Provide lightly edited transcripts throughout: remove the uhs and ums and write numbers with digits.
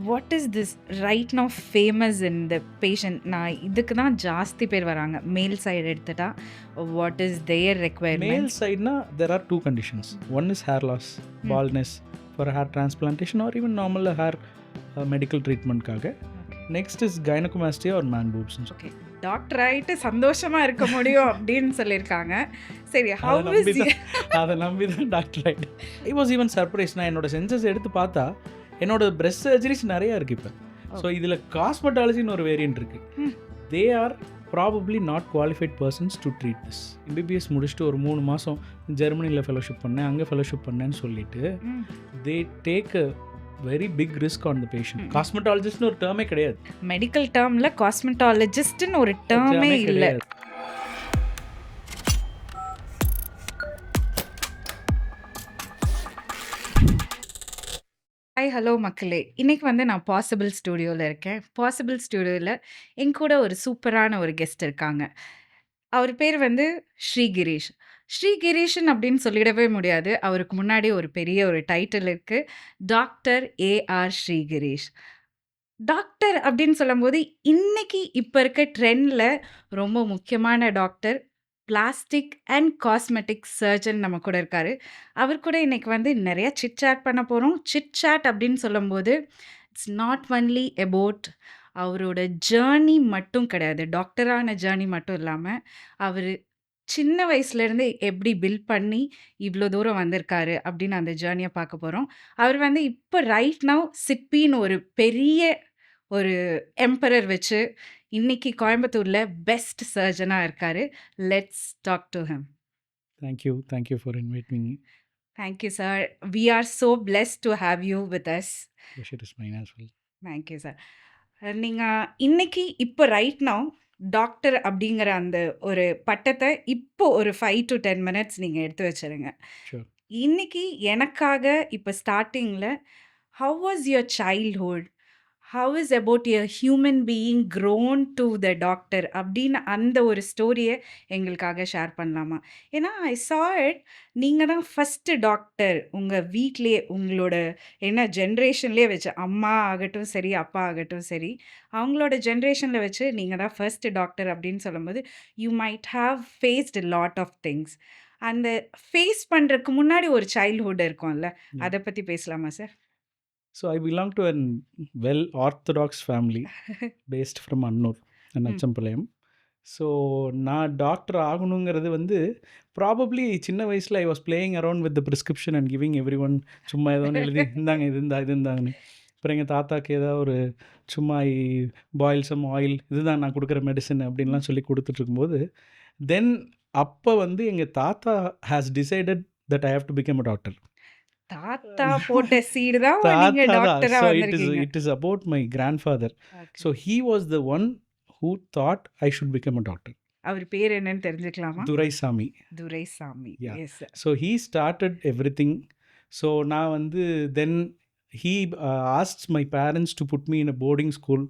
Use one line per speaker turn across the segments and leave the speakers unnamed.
What is this right now famous in the patient? நான் இதுக்கு தான் ஜாஸ்தி பேர் வராங்க. மேல் சைடு எடுத்துட்டா வாட் இஸ் தேர்
மேல்
requirements?
சைட்னா there are two conditions. One is hair loss, baldness for hair transplantation or even normal hair medical treatmentக்காக. Next is gynecomastia or man boobs.
Okay, doctor ஆயிட்டு சந்தோஷமா இருக்க முடியும் அப்படின்னு சொல்லியிருக்காங்க. சரி, ஹவ் இஸ்
அதை நம்பி தான் டாக்டர் ஆகிட்டேன். I was even surprise. நான் என்னோட சென்சஸ் எடுத்து பார்த்தா என்னோட பிரெஸ்ட் சர்ஜரிஸ் நிறையா இருக்குது இப்போ. ஸோ இதில் காஸ்மெட்டாலஜின்னு ஒரு வேரியன்ட் இருக்குது. தே are probably not qualified persons to treat this. MBBS முடிச்சுட்டு ஒரு 3 மாதம் ஜெர்மனியில் ஃபெலோஷிப் பண்ணேன், அங்கே ஃபெலோஷிப் பண்ணேன்னு சொல்லிட்டு they take a very big risk on the patient. காஸ்மெட்டாலஜிஸ்ட்னு ஒரு டேர்மே கிடையாது.
மெடிக்கல் டேர்மில் காஸ்மெட்டாலஜிஸ்ட்னு ஒரு டேர்மே இல்லை. ஹாய், ஹலோ மக்களே. இன்னைக்கு நான் பாசிபிள் ஸ்டூடியோவில் இருக்கேன். பாசிபிள் ஸ்டூடியோவில் என் கூட ஒரு சூப்பரான ஒரு கெஸ்ட் இருக்காங்க. அவர் பேர் ஸ்ரீ கிரீஷ். ஸ்ரீ கிரீஷன் அப்படின்னு சொல்லிடவே முடியாது. அவருக்கு முன்னாடி ஒரு பெரிய ஒரு டைட்டில் இருக்குது, doctor A R Sri Girish. Doctor அப்படின்னு சொல்லும்போது இன்னைக்கு இப்போ இருக்க ட்ரெண்டில் ரொம்ப முக்கியமான doctor, plastic and cosmetic surgeon நம்ம கூட இருக்காரு. அவர் கூட இன்னைக்கு நிறைய சிட் சாட் பண்ண போகிறோம். சிட் சாட் அப்படின்னு சொல்லும்போது இட்ஸ் நாட் ஒன்லி அபவுட் அவரோட ஜேர்னி மட்டும் கிடையாது, டாக்டரான ஜேர்னி மட்டும் இல்லாமல் அவர் சின்ன வயசுலேருந்து எப்படி பில்ட் பண்ணி இவ்வளோ தூரம் வந்திருக்காரு அப்படின்னு அந்த ஜேர்னியை பார்க்க போகிறோம். அவர் இப்போ ரைட் நவ் சிட்பின்னு ஒரு பெரிய ஒரு எம்பரர் வச்சு இன்னைக்கு கோயம்புத்தூரில் பெஸ்ட் சர்ஜனாக இருக்காரு. Let's talk to him.
Thank you for inviting me.
Thank you sir. We are so blessed to have you with us.
Pleasure is mine as well.
Thank you sir. நீங்கள் இன்னைக்கு இப்போ ரைட் நவ் டாக்டர் அப்படிங்கிற அந்த ஒரு பட்டத்தை இப்போ ஒரு 5 to 10 minutes நீங்கள் எடுத்து வச்சுருங்க.
Sure.
இன்னைக்கு எனக்காக இப்போ ஸ்டார்டிங்கில் how was your childhood, how is about your human being grown to the doctor அப்படின்னு அந்த ஒரு ஸ்டோரியை எங்களுக்காக ஷேர் பண்ணலாமா? ஏன்னா ஐ சா இட், நீங்கள் தான் ஃபஸ்ட்டு டாக்டர் உங்கள் வீட்டிலேயே, உங்களோட ஜென்ரேஷன்லேயே வச்சு, அம்மா ஆகட்டும் சரி, அப்பா ஆகட்டும் சரி, அவங்களோட ஜென்ரேஷனில் வச்சு நீங்கள் தான் ஃபஸ்ட்டு டாக்டர் அப்படின்னு சொல்லும்போது you might have faced lot of things. அந்த ஃபேஸ் பண்ணுறதுக்கு முன்னாடி ஒரு சைல்ட்ஹுட் இருக்கும்ல, அதை பற்றி பேசலாமா sir?
So I belong to a well orthodox family based from Annur, Nachambalayam. So நான் டாக்டர் ஆகணுங்கிறது ப்ராபப்ளி சின்ன வயசில் I was playing around with the prescription and giving every one சும்மா ஏதோ ஒன்று எழுதி இருந்தாங்க, இது இருந்தாங்கன்னு. அப்புறம் எங்கள் தாத்தாக்கு ஏதாவது ஒரு சும்மா பாயில் சம் ஆயில், இதுதான் நான் கொடுக்குற மெடிசன் அப்படின்லாம் சொல்லி கொடுத்துட்ருக்கும்போது தென் அப்போ எங்கள் தாத்தா has decided that I have to become a doctor.
தாத்தா போட்ட சீடு தான் நீங்க டாக்டரா வந்திருக்கீங்க.
It is about my grandfather. So he was the one who thought I should become a doctor.
அவர் பேர் என்னன்னு தெரிஞ்சுக்கலாமா?
Duraisamy.
Duraisamy.
Yeah.
Yes sir.
So he started everything. So நான் then he asked my parents to put me in a boarding school.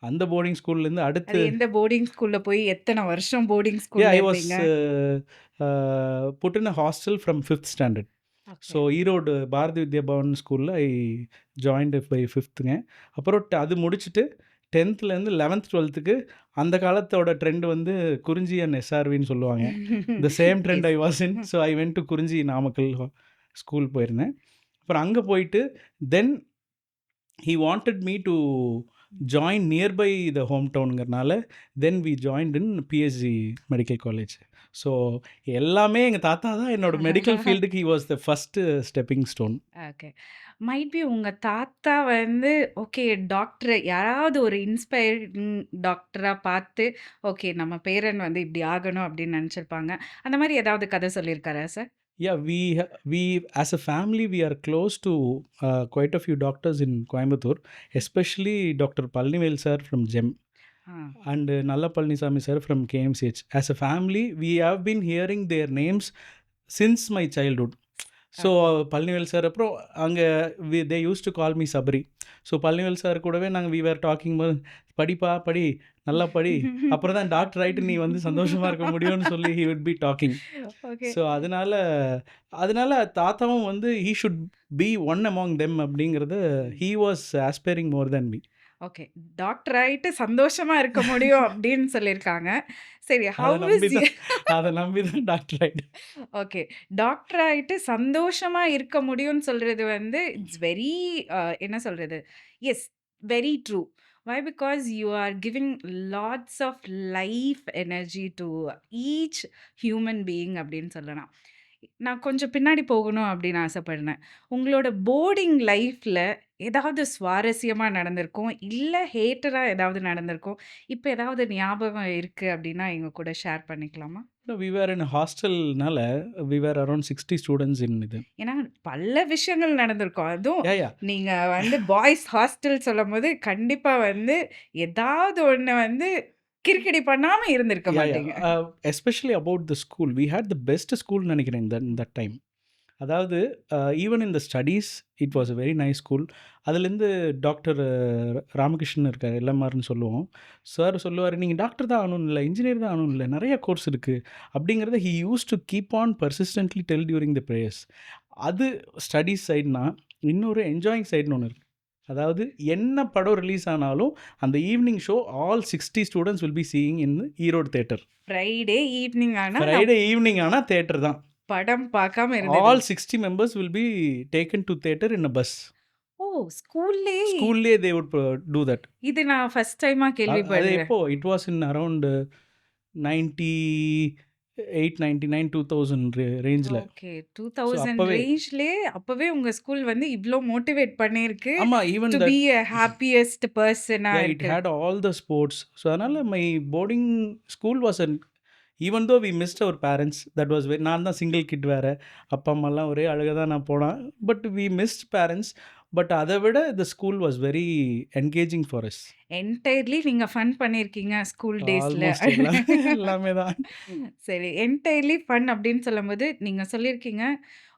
அந்த boarding ஸ்கூல்லேருந்து அடுத்து
அது எந்த boarding ஸ்கூல்ல போய் எத்தனை வருஷம் போர்டிங்
I
ஸ்கூல்ல
was
இருந்தீங்க?
put in a hostel from 5th standard. So Erode Bharathi Vidya Bhavan ஸ்கூலில் ஐ ஜாயின்ட் பை 5th. அப்புறம் அது முடிச்சுட்டு 10th 11th 12th அந்த காலத்தோட ட்ரெண்ட் குறிஞ்சி அண்ட் எஸ்ஆர்வின்னு சொல்லுவாங்க. The same trend I was in. So I went to Kurinji Namakkal school போயிருந்தேன். அப்புறம் அங்கே போயிட்டு then he wanted me to join nearby the home டவுனுங்கிறனால then we joined in PSG medical college. So எல்லாமே எங்கள் தாத்தா தான் என்னோட மெடிக்கல் ஃபீல்டுக்கு he was the first stepping stone.
Okay, might be உங்க தாத்தா ஓகே டாக்டர் யாராவது ஒரு இன்ஸ்பைரிங் டாக்டரா பார்த்து ஓகே நம்ம பேரன் இப்படி ஆகணும் அப்படின்னு நினச்சிருப்பாங்க. அந்த மாதிரி ஏதாவது கதை சொல்லியிருக்காரா sir?
Yeah, we as a family we are close to quite a few doctors in Coimbatore, especially Dr. Palnivel sir from GEM and Nalla Palnisamy sir from KMCH. As a family we have been hearing their names since my childhood. So Palanivel sir அப்புறம் அங்கே they use to call me Sabari. So Palanivel sir கூடவே நாங்கள் we were docking போது படிப்பா படி நல்லா படி அப்புறம் தான் டாக்டர் ஆகிட்டு நீ வந்து சந்தோஷமாக இருக்க முடியும்னு சொல்லி he would be talking.
Okay.
So அதனால தாத்தாவும் வந்து he should be one among them அப்படிங்கிறது he was aspiring more than me.
Okay. Doctor ஆயிட்டு சந்தோஷமா இருக்க முடியும் அப்படின்னு சொல்லியிருக்காங்க. சரி,
அதை
ஹவ்
நம்பி
இஸ்
தான் அதை நம்பி தான் டாக்டர் ஆகிட்டேன்.
ஓகே. டாக்டர் ஆயிட்டு சந்தோஷமா இருக்க முடியும்னு சொல்றது வந்து இட்ஸ் வெரி என்ன சொல்றது? Yes, very true. Why? Because you are giving lots of life energy to each human being அப்படின்னு சொல்லலாம். நான் கொஞ்சம் பின்னாடி போகணும் அப்படின்னு ஆசைப்படுறேன். உங்களோட போர்டிங் லைஃப்ல ஏதாவது சுவாரஸ்யமா நடந்திருக்கும், இல்ல ஹேட்டரா ஏதாவது நடந்திருக்கும். இப்ப ஏதாவது ஞாபகம் இருக்கு அப்படின்னா எங்க கூட ஷேர் பண்ணிக்கலாமா?
வி வேர் இன் ஹாஸ்டல்னால we were around 60 students in இது.
ஏன்னா பல விஷயங்கள் நடந்திருக்கும். அதுவும்
யா யா
நீங்க வந்து பாய்ஸ் ஹாஸ்டல் சொல்லும்போது கண்டிப்பா வந்து ஏதாவது ஒண்ணு வந்து கிறுக்கிடி பண்ணாம இருந்திருக்க
யா
மாட்டீங்க.
Especially about the school we had the best school நினைக்கிறேன் தட் டைம். அதாவது even in the studies it was a very nice school. அதுலேருந்து டாக்டர் ராமகிருஷ்ணன் இருக்கார், எல்எம்ஆர்னு சொல்லுவோம். சார் சொல்லுவார், நீங்கள் டாக்டர் தான் ஆகணும் இல்லை, இன்ஜினியர் தான் ஆகணும் இல்லை, நிறைய கோர்ஸ் இருக்குது அப்படிங்கிறத he use to keep on persistently tell during the prayers. அது ஸ்டடீஸ் சைட்னா, இன்னொரு என்ஜாயிங் சைடுன்னு ஒன்று இருக்குது. அதாவது என்ன படம் ரிலீஸ் ஆனாலும் அந்த evening show all 60 students will be seeing in Erode theatre.
Friday evening ஆனா
ஃப்ரைடே ஈவினிங் ஆனால் தேட்டர் தான்.
படம் பார்க்காம இருந்தது.
All 60 members will be taken to theater in a bus.
ஓ, ஸ்கூல்லே
Schoolலே they would do that.
இது நான் ஃபர்ஸ்ட் டைமா
அது
கேள்விப்படுறேன்.
எப்போ it was in around 98, 99, 2000 ரேஞ்சில்.
ஓகே. 2000
அப்பவே
ரேஞ்ச்லே அப்பவே உங்க ஸ்கூல் வந்து இவ்ளோ மோட்டிவேட் பண்ணிருக்கு
ஆமாம், even
to
that
be a happiest பர்சனா
it
இருக்கு.
had all the sports. So அதனால் my boarding school was an even though we missed our parents, that was very, நான் தான் சிங்கிள் கிட் வேறு, அப்பா அம்மாலாம் ஒரே அழகாக தான் நான் போனேன். But we missed parents. But அதை விட the school was very engaging for us.
Entirely நீங்க ஃபன் பண்ணியிருக்கீங்க ஸ்கூல் டேஸ்ல.
ஆல்மோஸ்ட் எல்லாமே தான்.
சரி, என்டையர்லி ஃபன் அப்படின்னு சொல்லும்போது நீங்க சொல்லியிருக்கீங்க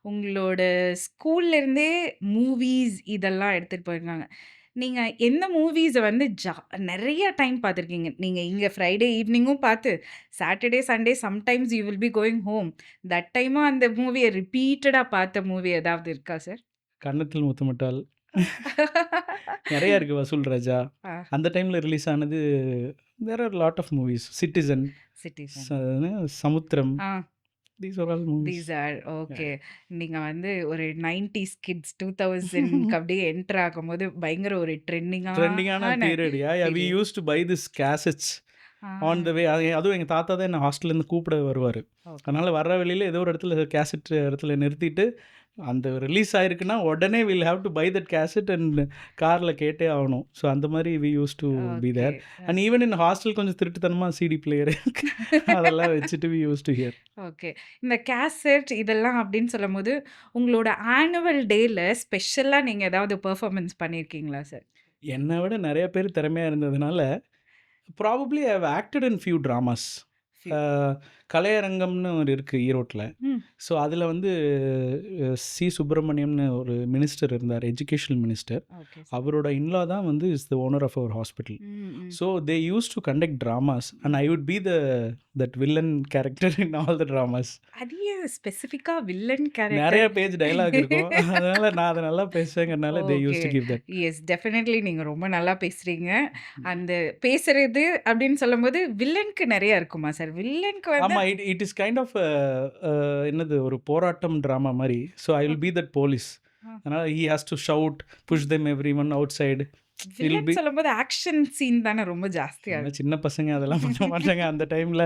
உங்களோட ஸ்கூல்ல இருந்தே மூவிஸ் இதெல்லாம் எடுத்துட்டு போயிருக்காங்க. நீங்க எந்த மூவிஸ வந்து நெறைய டைம் பார்த்துருக்கீங்க? நீங்க இங்க ஃப்ரைடே ஈவினிங்கும் பார்த்து, Saturday, Sunday sometimes you will be going home. That டைமும் அந்த மூவிய ரிப்பீட்டடா பார்த்த மூவி ஏதாவது இருக்கா சார்?
கன்னத்தில் முத்தமிட்டால் நிறையா இருக்குது. வசூல் ராஜா
ஆ.
அந்த டைமில் ரிலீஸ் ஆனது. There are lot of movies. Citizen,
Citizen.
Samuthiram,
ah.
These are all movies.
These are okay. நீங்க வந்து ஒரு 90s கிட்ஸ் 2000க்கு அப்படியே என்டர் ஆகும்போது பயங்கர ஒரு
ட்ரெண்டிங்கான period. We
period.
Use to buy this cassettes
ah.
On the way. அதுவும் எங்கள் தாத்தா தான் என்ன ஹாஸ்டல்லேருந்து கூப்பிட வருவார்.
ஓகே.
அதனால் வர்ற வழியில் ஏதோ ஒரு இடத்துல கேசட் இடத்துல நிறுத்திட்டு, அந்த ரிலீஸ் ஆயிருக்குன்னா உடனே will have to buy that cassette and காரில் கேட்டே ஆகணும். ஸோ அந்த மாதிரி we use to be
okay.
There. And even in hostel கொஞ்சம் திருட்டுத்தனமாக சிடி பிளேயர் அதெல்லாம் வச்சுட்டு we use to hear.
Okay. இந்த கேசட் இதெல்லாம் அப்படின்னு சொல்லும்போது, உங்களோட ஆனுவல் டேல ஸ்பெஷலா நீங்க ஏதாவது பெர்ஃபார்மன்ஸ் பண்ணியிருக்கீங்களா சார்?
என்னை விட நிறைய பேர் திறமையாக இருந்ததுனால probably I have acted in few dramas. கலையரங்கம்னு ஒரு இருக்குது ஈரோட்டில்.
ம்.
ஸோ அதில் வந்து சி சுப்பிரமணியம்னு ஒரு மினிஸ்டர் இருந்தார், எஜுகேஷனல் மினிஸ்டர்.
Okay sir.
அவரோட இன்லா தான் வந்து is the owner of our hospital.
Hmm, hmm.
So they use to conduct dramas and I would be that villain character in all the dramas.
அது ஏன் ஸ்பெசிஃபிக்கா villain
நிறைய
character?
Page dialogue இருக்கும். அதனால நான் அதை நல்லா பேசுவேங்கிறனால they use
okay.
To give that.
Yes, definitely நீங்க ரொம்ப நல்லா பேசுறீங்க. அந்த பேசுறது அப்படின்னு சொல்லும்போது வில்லனுக்கு நிறைய இருக்குமா சார்? வில்லனுக்கு வந்து
ஆமாம், இட் இஸ் கைண்ட் ஆஃப் என்னது ஒரு போராட்டம் ட்ராமா மாதிரி. So I will be that police.
Ah.
அதனால் he has to shout, push them every one outside.
Villain சொல்லும்போது ஆக்ஷன் சீன் தானே ரொம்ப ஜாஸ்தியா இருக்கும்.
சின்ன பசங்க அதெல்லாம் பண்ண மாட்டாங்க அந்த டைமில்.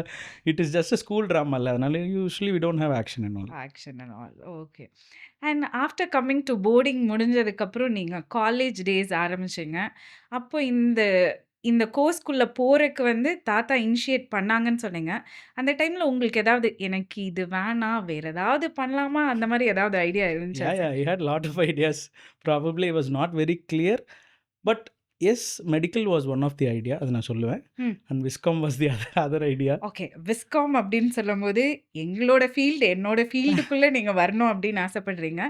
It is just a school drama இல்லை, அதனால usually we don't have action and all.
Action and all. Okay. And after coming to boarding முடிஞ்சதுக்கப்புறம் நீங்கள் காலேஜ் டேஸ் ஆரம்பிச்சிங்க. அப்போ இந்த இந்த கோர்ஸ்குள்ள போறக்கு வந்து தாத்தா இனிஷியேட் பண்ணாங்கன்னு சொன்னீங்க. அந்த டைம்ல உங்களுக்கு ஏதாவது எனக்கு இது வேணாம், வேற ஏதாவது பண்ணலாமா? அந்த மாதிரி ஏதாவது ஐடியா இருந்துச்சா
Yeah,
sir?
he had lot of ideas. Probably it was not very clear, but yes, medical was one of the idea, அது நான் சொல்லுவேன்.
Hmm.
And viscom was the other idea.
Okay. Viscom அப்படின்னு சொல்லும்போது, எங்களோட field, என்னோட ஃபீல்டுக்குள்ள நீங்க வரணும் அப்படின்னு ஆசைப்படுறீங்க.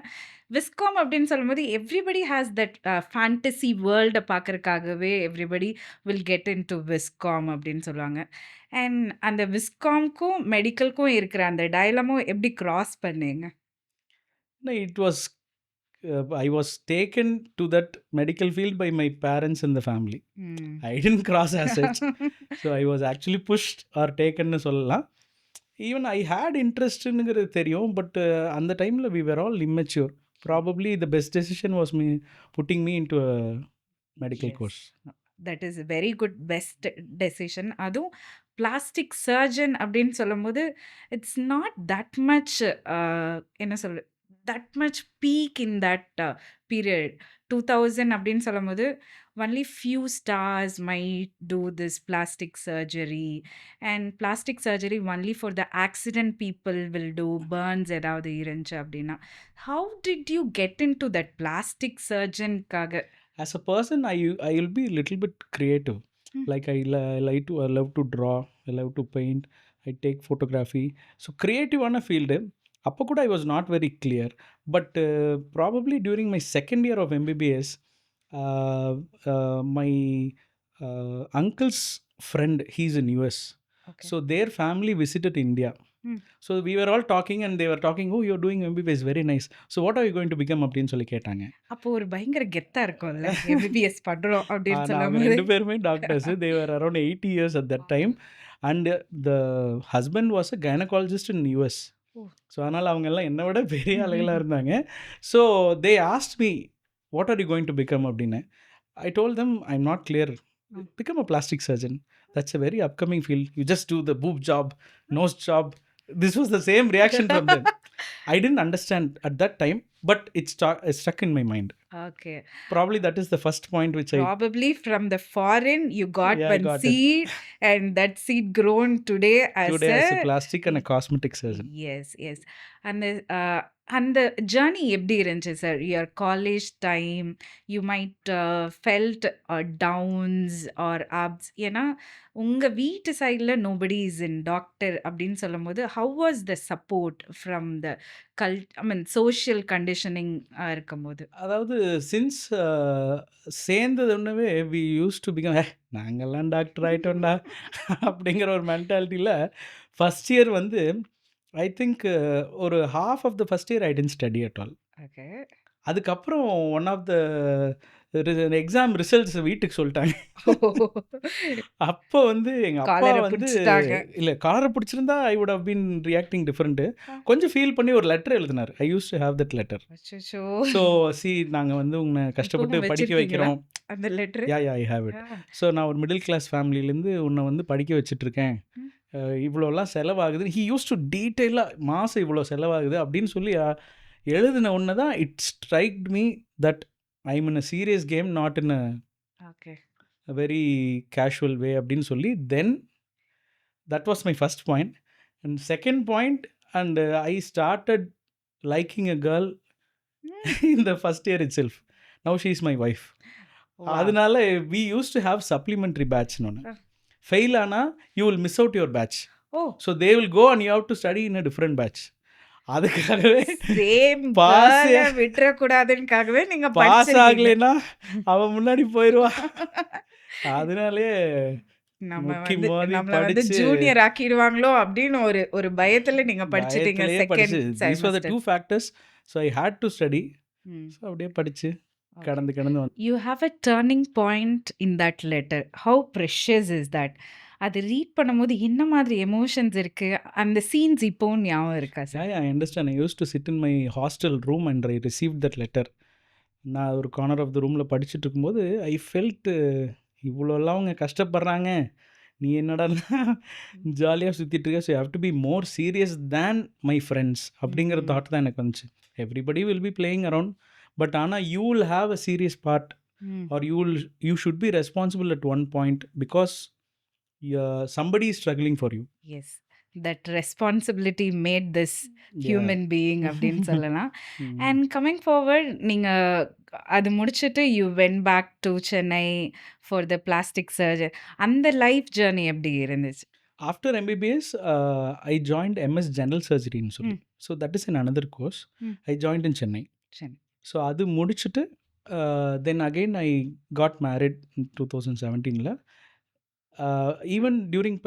விஸ்காம் அப்படின்னு சொல்லும்போது, everybody has that fantasy world பார்க்கறக்காகவே everybody will get into viscom அப்படின்னு சொல்லுவாங்க. அண்ட் அந்த விஸ்காம்க்கும், மெடிக்கலுக்கும் இருக்கிற அந்த டயலமும் எப்படி கிராஸ் பண்ணீங்க?
It was I was taken to that medical field by my parents and the family.
ம்.
I didn't cross as such. So I was actually pushed or taken னு சொல்லலாம். ஈவன் ஐ ஹேட் இன்ட்ரெஸ்ட்டுங்கிறது தெரியும். But அந்த டைமில் we were all immature. Probably the best decision was me putting me into a medical
yes.
course.
That is very good best decision. அதுவும் plastic surgeon அப்படின்னு சொல்லும்போது, it's not that much என்ன சொல்ல that much peak in that period. 2000 அப்படின்னு சொல்லும்போது, only few stars might do this plastic surgery. And plastic surgery only for the accident people will do. Burns ஏதாவது இருந்துச்சு அப்படின்னா. How did you get into that plastic சர்ஜனுக்காக?
As a person, I will be a little bit creative.
ம்.
Like I love to draw, I love to paint, I take photography. So creative on a field. அப்போ கூட I was not very clear. But probably during my second year of MBBS, my uncle's friend, he's in US.
Okay.
So their family visited India.
ம்.
So we were all talking and they were talking, oh, you're doing MBBS, very nice. So what are you going to become அப்படின்னு சொல்லி கேட்டாங்க.
அப்போ ஒரு பயங்கர கெத்தா இருக்கும்ல. MBBS பண்றோம் அப்படின்னு
அவங்க
சொல்லும்போது.
2 பேருமே doctors. They were around 80 years at that time. And the husband was a gynecologist in US.
Oh.
So அதனால் அவங்க எல்லாம் என்னை விட பெரிய ஆளுகளாக இருந்தாங்க. So they asked me, what are you going to become அப்படின்னு. I told them I am not clear. Become a plastic surgeon, that's a very upcoming field, you just do the boob job, nose job. This was the same reaction from them. I didn't understand at that time, but it stuck in my mind.
Okay.
Probably that is the first point which
Probably from the foreign you got
Yeah, I
one
got it.
seed and that seed grown today as
today as a
a
plastic and a cosmetic surgeon.
yes, yes. அந்த journey எப்படி இருந்துச்சு sir? Your college time you might felt downs or ups. ஏன்னா உங்க வீட்டு சைடில் nobody is in doctor அப்படின்னு சொல்லும்போது, how was the support from the I mean social conditioning இருக்கும்போது?
அதாவது சின்ஸ் சேர்ந்தது ஒன்றுவே வி யூஸ் டு பிகம் நாங்கள்லாம் டாக்டர் ஆகிட்டோம்டா அப்படிங்கிற ஒரு மென்டாலிட்டியில் ஃபஸ்ட் இயர் வந்து ஐ திங்க் ஒரு half of the first year I didn't study at all.
Okay.
அதுக்கப்புறம் one of the exam results வீட்டுக்கு சொல்லிட்டாங்க. அப்போ வந்து எங்கள் அப்பா
காலரை
வந்து
பிடிச்சிட்டாங்க.
இல்லை, காலரை பிடிச்சிருந்தா I would have been reacting different. கொஞ்சம் ஃபீல் பண்ணி ஒரு லெட்டர் எழுதினார். I use to have that letter.
அச்சச்சோ.
ஸோ நாங்கள் வந்து உன்னை கஷ்டப்பட்டு
இப்பவும்
படிக்க
வச்சிருக்கீங்களா
வைக்கிறோம்.
அந்த letter?
Yeah I have it. So நான் ஒரு மிடில் கிளாஸ் ஃபேமிலியிலேருந்து உன்னை வந்து படிக்க வச்சிட்ருக்கேன், இவ்வளோலாம் செலவாகுது. ஹி யூஸ் டு டீட்டெயிலாக மாதம் இவ்வளோ செலவாகுது அப்படின்னு சொல்லி எழுதின ஒன்று தான் it struck me that I am in a serious game, not in
okay.
A very casual way அப்படின்னு சொல்லி then that was my first point. And second point, and I started liking a girl in the first year itself. Now she is my wife. அதனால we use to have supplementary பேட்ச்னு ஒன்று. Fail ஆனால் you will miss out your batch.
Oh.
So they will go and you have to study in a different batch. அதுக்காகவே
same
pass
கேர்ள விட்டுறக்கூடாதுன்னுக்காகவே நீங்க
pass
படிச்சிருக்கீங்க.
ஆகலைன்னா அவன் முன்னாடி போயிடுவா. அதனாலே
நம்ம
முக்கி
வந்து
மோதி
நம்மள வந்து
படிச்சு
ஜூனியர் ஆக்கிடுவாங்களோ அப்படின்னு ஒரு பயத்துல நீங்க படிச்சிட்டீங்க
பயத்திலேயே படிச்சு.
Second
these are the
semester.
2 factors. So I hate to study. So அப்படியே படிச்சு
ஓகே.
கடந்து வந்து
you have a turning point in that letter. How precious is that? அது ரீட் பண்ணும்போது என்ன மாதிரி எமோஷன்ஸ் இருக்கு? அந்த சீன்ஸ் இப்போவும் ஞாபகம் இருக்கா sir?
I understand. I use to sit in my hostel room and I receive that letter. நான் ஒரு கார்னர் ஆஃப் த ரூமில் படிச்சுட்டு இருக்கும்போது ஐ ஃபெல்ட், இவ்வளோலாம் அவங்க கஷ்டப்படுறாங்க, நீ என்னடான்னா ஜாலியாக சுற்றிட்டு இருக்க. So have to be more serious than my friends அப்படிங்கிற தாட் தான் எனக்கு வந்துச்சு. Everybody will be playing around, but ஆனால் you will have a serious part or you should be responsible at one point because somebody is struggling for you.
Yes. That responsibility made this
Yeah.
Human being அப்படின்னு சொல்லலாம்.
ம்.
And coming forward நீங்கள் அது முடிச்சுட்டு you went back to Chennai for the plastic surgery. அந்த life journey எப்படி இருந்துச்சு?
After MBBS, I joined MS General Surgery ன்னு சொல்லி.
ம்.
So that is in another course.
ம்.
I joined in Chennai.
சரி.
ஸோ அது முடிச்சுட்டு then again I got married in 2017ல். ஈவன் டியூரிங்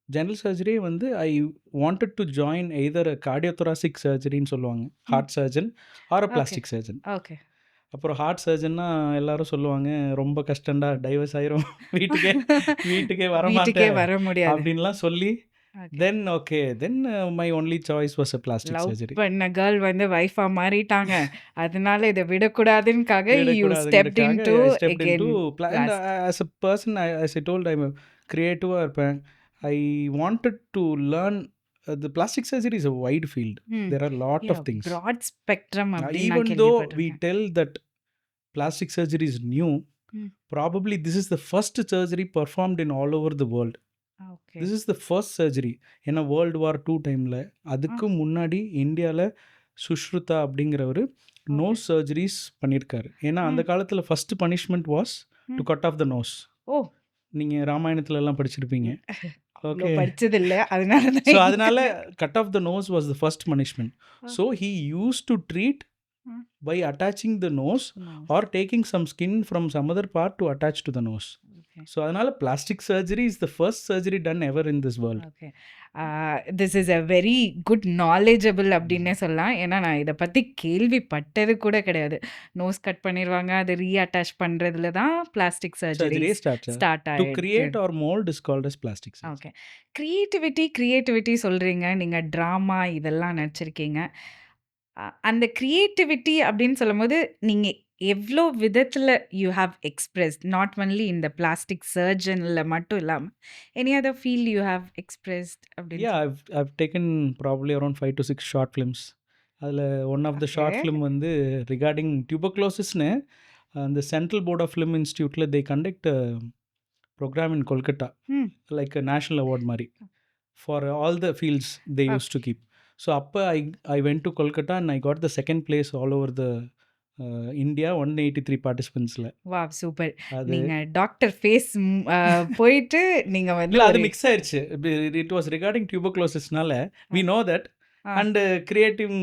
ஜென்ரல் சர்ஜரி வந்து I wanted to join either cardiothoracic சர்ஜரின்னு சொல்லுவாங்க, heart surgeon or plastic surgeon.
Okay.
அப்புறம் heart சர்ஜன்னா எல்லாரும் சொல்லுவாங்க ரொம்ப கஷ்டம்டா, டைவர்ஸ் ஆயிரும், வீட்டுக்கே
வீட்டுக்கே
வரமாட்டேன்
வர முடியாது.
அப்படின்லாம் சொல்லி then my only choice was a plastic
love
surgery.
பண்ண கேர்ள் வந்து வைஃபா மாறிட்டாங்க, அதனால இதை விடக்கூடாதுன்னுக்காக you stepped into again
as a person, as I told, I'm a creative இருப்பேன். I wanted to learn. The plastic surgery is a wide field. There are a lot of things.
broad spectrum அப்படி நான்
Even though we
கேள்விப்பட்டிருக்கேன்.
tell that plastic surgery is new, probably this is the first surgery performed in all over the world.
Okay.
This is the first surgery. ஏன்னா world war 2 டைமில் அதுக்கு முன்னாடி இந்தியாவில் சுஷ்ருதா அப்படிங்கிறவர் nose surgeries பண்ணியிருக்காரு. ஏன்னா அந்த காலத்தில் first punishment was to cut off the nose.
ஓ,
நீங்கள் ராமாயணத்துல எல்லாம் படிச்சிருப்பீங்க.
அவ்வளோ
ஓகே.
படிச்சது இல்லை, அதனால
ஸோ அதனால cut off the nose was the first punishment. So he use to treat by attaching the nose or taking some skin from some other part to attach to the nose. So அதனால plastic surgery is the first surgery done ever in this world.
Okay. This is a very good knowledgeable அப்படின்னே சொல்லலாம். ஏன்னா நான் இதை பற்றி கேள்விப்பட்டது கூட கிடையாது. நோஸ் கட் பண்ணிடுவாங்க, அது ரீஅட்டாச் பண்ணுறதுல தான் plastic surgery
Surgery
start
to create or mold is called as plastic surgery.
Okay. Creativity சொல்கிறீங்க, நீங்கள் ட்ராமா இதெல்லாம் நடிச்சிருக்கீங்க. அந்த கிரியேட்டிவிட்டி அப்படின்னு சொல்லும்போது நீங்கள் எவ்வளோ விதத்தில் you have expressed, not only இந்த பிளாஸ்டிக் சர்ஜனில் மட்டும் இல்லாமல் any other field you have expressed அப்படின்னு?
Yeah, I've taken probably around 5 to 6 short films. அதில் one of the short film வந்து ரிகார்டிங் டியூபர்க்ளோசிஸ்னு அந்த சென்ட்ரல் போர்ட் ஆஃப் ஃபிலிம் இன்ஸ்டியூட்டில் they conduct program in Kolkata, like national award மாதிரி for all the fields they use to keep. So அப்போ I went to Kolkata and I got the second place all over the India 183 பார்ட்டிசிபென்ட்ஸில்.
Wow, super.
அது
நீங்கள் doctor face போயிட்டு நீங்கள் வந்து
இல்லை, அது மிக்ஸ் ஆயிடுச்சு. இட் வாஸ் ரிகார்டிங் டியூபர்க்ளோசிஸ்னால we know that and creating